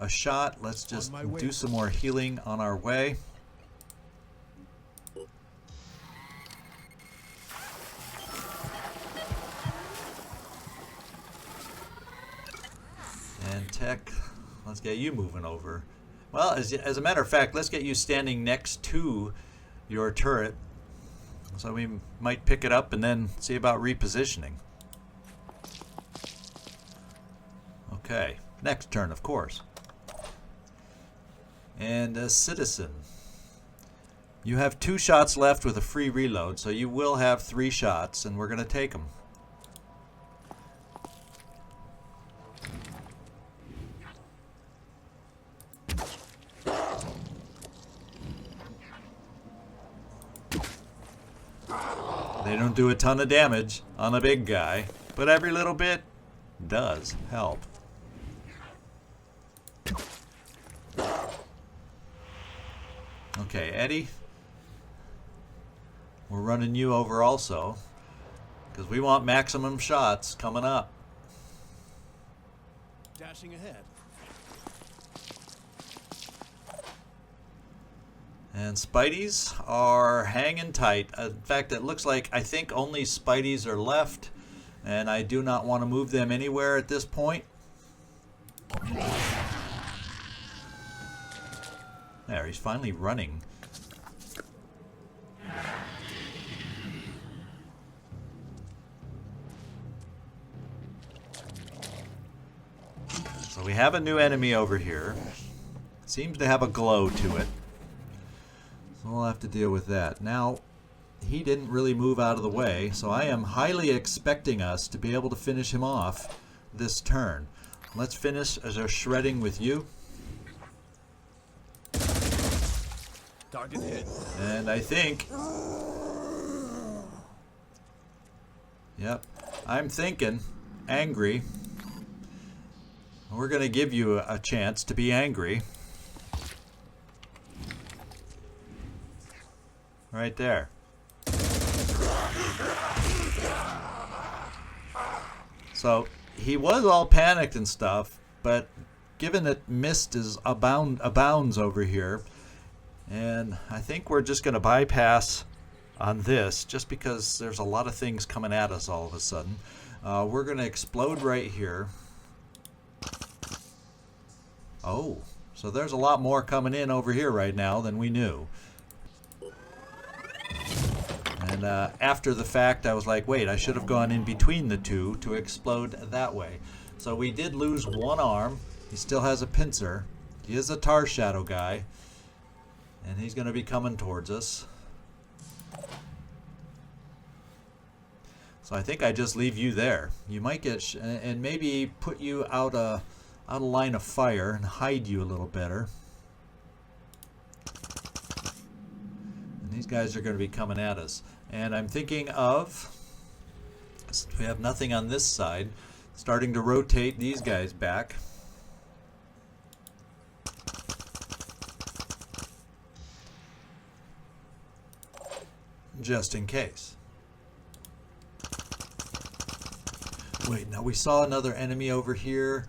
shot, let's just do some more healing on our way. And Tech, let's get you moving over. Well, as a matter of fact, let's get you standing next to your turret. So we might pick it up and then see about repositioning. Okay, next turn, of course. And a Citizen. You have 2 shots left with a free reload, so you will have 3 shots, and we're going to take them. They don't do a ton of damage on a big guy, but every little bit does help. Okay, Eddie, we're running you over also, because we want maximum shots coming up. Dashing ahead. And Spideys are hanging tight. In fact, it looks like I think only Spideys are left, and I do not want to move them anywhere at this point. There, he's finally running. So we have a new enemy over here. Seems to have a glow to it. So we'll have to deal with that. Now, he didn't really move out of the way, so I am highly expecting us to be able to finish him off this turn. Let's finish as our shredding with you. Target hit. And I think... Yep. I'm thinking angry. We're going to give you a chance to be angry. Right there. So he was all panicked and stuff, but given that mist is abounds over here, and I think we're just going to bypass on this just because there's a lot of things coming at us all of a sudden. We're going to explode right here. Oh, so there's a lot more coming in over here right now than we knew. And after the fact, I was like, wait, I should have gone in between the two to explode that way. So we did lose one arm. He still has a pincer. He is a tar shadow guy. And he's going to be coming towards us. So I think I just leave you there. You might get, and maybe put you out a line of fire and hide you a little better. And these guys are going to be coming at us. And I'm thinking of, we have nothing on this side, starting to rotate these guys back. Just in case. Wait, now we saw another enemy over here.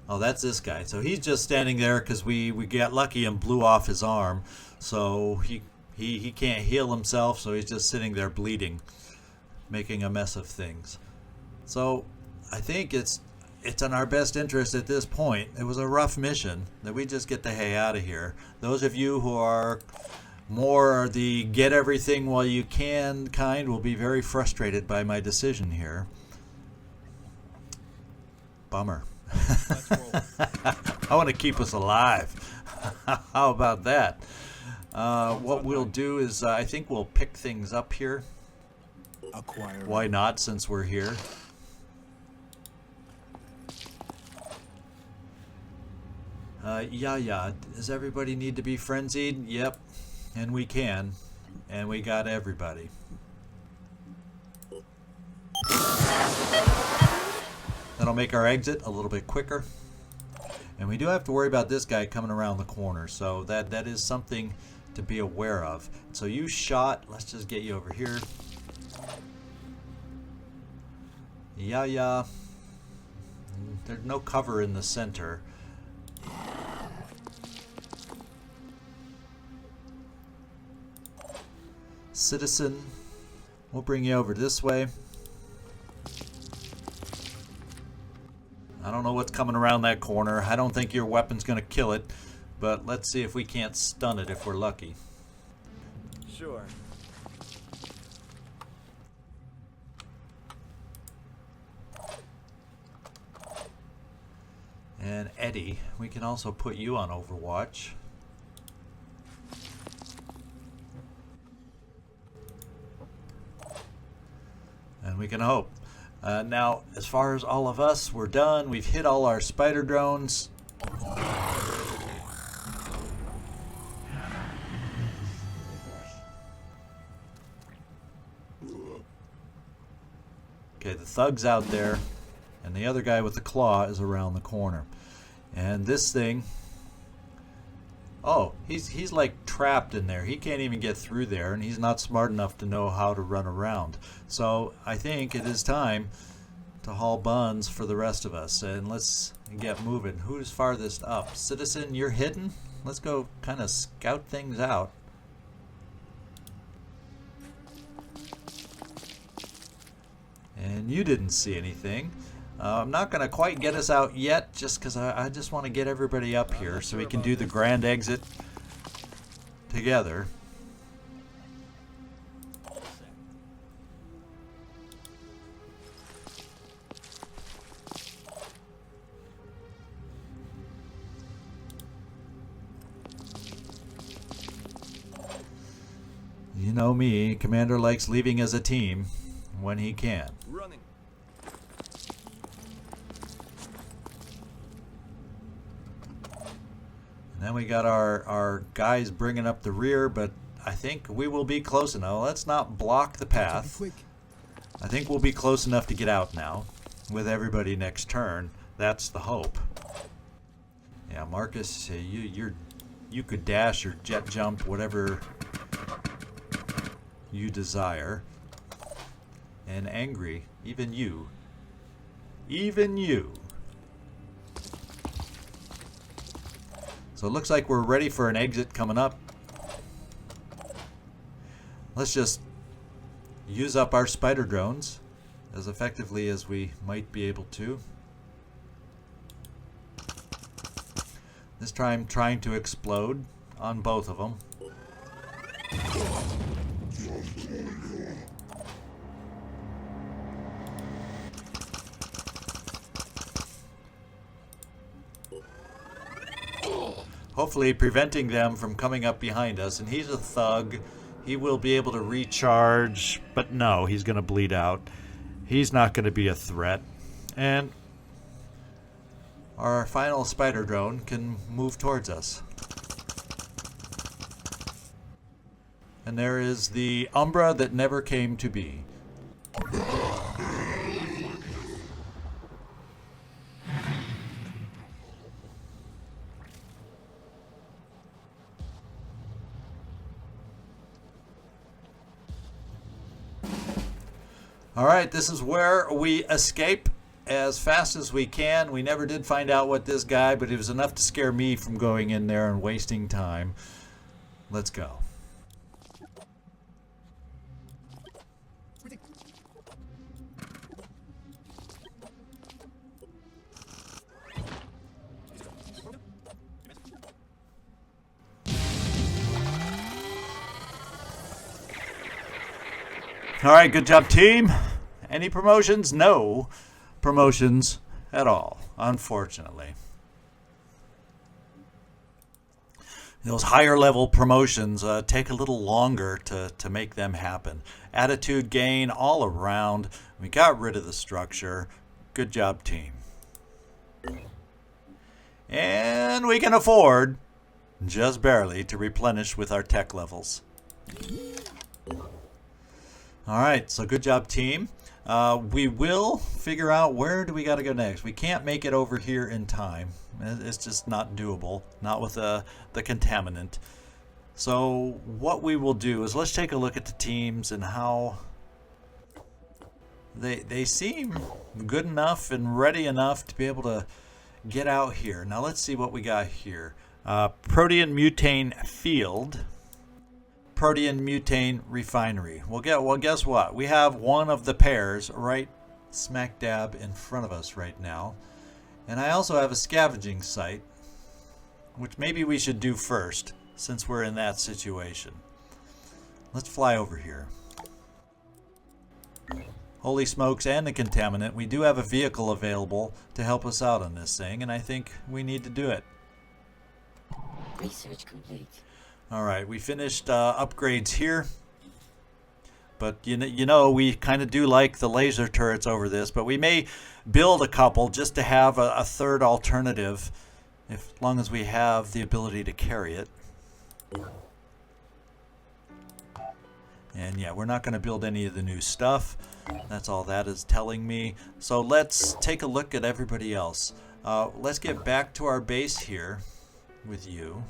Oh, that's this guy. So he's just standing there because we got lucky and blew off his arm. So he can't heal himself, so he's just sitting there bleeding, making a mess of things. So I think it's in our best interest at this point. It was a rough mission that we just get the hay out of here. Those of you who are more the get everything while you can kind will be very frustrated by my decision here. Bummer. I want to keep us alive. How about that? What we'll do is I think we'll pick things up here. Acquire. Why not, since we're here? Yeah. Does everybody need to be frenzied? Yep. And we can. And we got everybody. That'll make our exit a little bit quicker. And we do have to worry about this guy coming around the corner. So that is something to be aware of. So you shot. Let's just get you over here. Yeah. There's no cover in the center. Citizen, we'll bring you over this way. I don't know what's coming around that corner. I don't think your weapon's going to kill it, but let's see if we can't stun it if we're lucky. Sure. And Eddie, we can also put you on Overwatch. And we can hope. Now, as far as all of us, we're done. We've hit all our spider drones. Okay, the thug's out there, and the other guy with the claw is around the corner. And this thing... Oh, he's like trapped in there. He can't even get through there, and he's not smart enough to know how to run around. So I think it is time to haul buns for the rest of us, and let's get moving. Who's farthest up? Citizen, you're hidden? Let's go kind of scout things out. And you didn't see anything. I'm not going to quite get us out yet, just because I just want to get everybody up here so we can do the grand exit together. You know me, Commander likes leaving as a team when he can. Running. And then we got our guys bringing up the rear, but I think we will be close enough. Let's not block the path. I think we'll be close enough to get out now with everybody next turn. That's the hope. Yeah, Marcus, you could dash or jet jump, whatever you desire. And Angry, even you. Even you. So it looks like we're ready for an exit coming up. Let's just use up our spider drones as effectively as we might be able to. This time trying to explode on both of them. Hopefully preventing them from coming up behind us. And he's a thug. He will be able to recharge, but no, he's going to bleed out. He's not going to be a threat. And our final spider drone can move towards us. And there is the Umbra that never came to be. Alright, this is where we escape as fast as we can. We never did find out what this guy, but it was enough to scare me from going in there and wasting time. Let's go. Alright, good job, team. Any promotions? No promotions at all, unfortunately. Those higher level promotions take a little longer to make them happen. Attitude gain all around. We got rid of the structure. Good job, team. And we can afford, just barely, to replenish with our tech levels. Alright, so good job, team. We will figure out where do we got to go next. We can't make it over here in time. It's just not doable, not with the contaminant. So what we will do is let's take a look at the teams and how they seem good enough and ready enough to be able to get out here. Now let's see what we got here. Protean Mutane Field. Protean Mutane Refinery. Well, guess what? We have one of the pairs right smack dab in front of us right now. And I also have a scavenging site, which maybe we should do first, since we're in that situation. Let's fly over here. Holy smokes, and the contaminant. We do have a vehicle available to help us out on this thing, and I think we need to do it. Research complete. Alright, we finished upgrades here. But you know, we kind of do like the laser turrets over this, but we may build a couple just to have a third alternative, as long as we have the ability to carry it. And yeah, we're not going to build any of the new stuff. That's all that is telling me. So let's take a look at everybody else. Let's get back to our base here with you.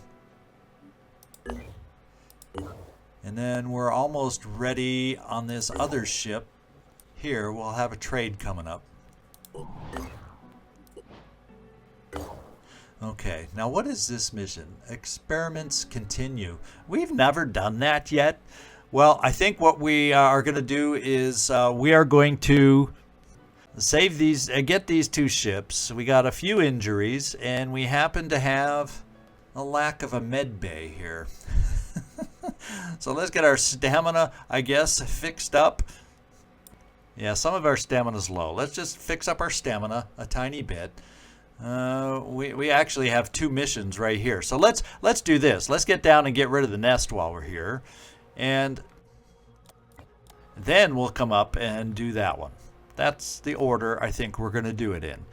And then we're almost ready on this other ship. Here, we'll have a trade coming up. Okay, now what is this mission? Experiments continue. We've never done that yet. Well, I think what we are going to do is we are going to save these, get these two ships. We got a few injuries, and we happen to have a lack of a med bay here. So let's get our stamina, I guess, fixed up. Yeah, some of our stamina's low. Let's just fix up our stamina a tiny bit. We actually have 2 missions right here. So let's do this. Let's get down and get rid of the nest while we're here. And then we'll come up and do that one. That's the order I think we're going to do it in.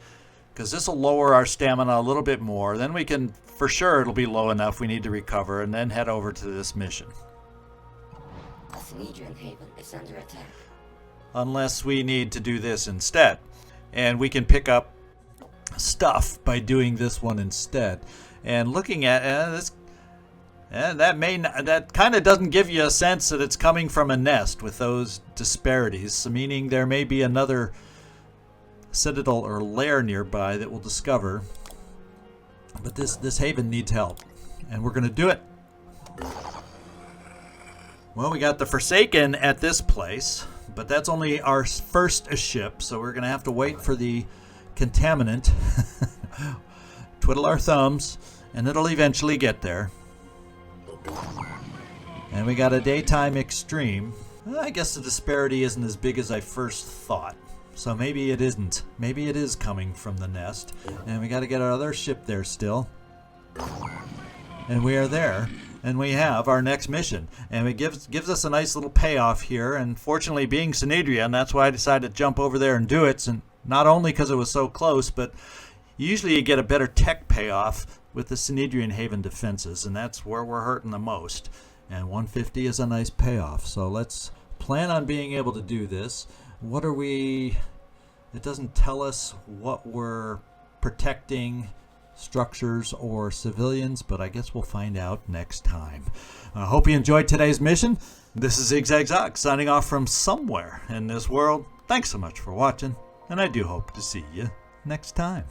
Because this will lower our stamina a little bit more. Then we can, for sure, it'll be low enough we need to recover and then head over to this mission. A Synedrian haven is under attack. Unless we need to do this instead. And we can pick up stuff by doing this one instead. And looking at this, that kind of doesn't give you a sense that it's coming from a nest with those disparities, meaning there may be another citadel or lair nearby that we'll discover. But this haven needs help, and we're going to do it. Well, we got the Forsaken at this place, but that's only our first ship, so we're going to have to wait for the contaminant. Twiddle our thumbs, and it'll eventually get there. And we got a daytime extreme. I guess the disparity isn't as big as I first thought. So maybe it isn't. Maybe it is coming from the nest. And we got to get our other ship there still. And we are there. And we have our next mission. And it gives us a nice little payoff here. And fortunately, being Synedrian, that's why I decided to jump over there and do it. And not only because it was so close, but usually you get a better tech payoff with the Synedrian Haven defenses. And that's where we're hurting the most. And 150 is a nice payoff. So let's plan on being able to do this. What are we... It doesn't tell us what we're protecting, structures or civilians, but I guess we'll find out next time. I hope you enjoyed today's mission. This is Zigzag signing off from somewhere in this world. Thanks so much for watching, and I do hope to see you next time.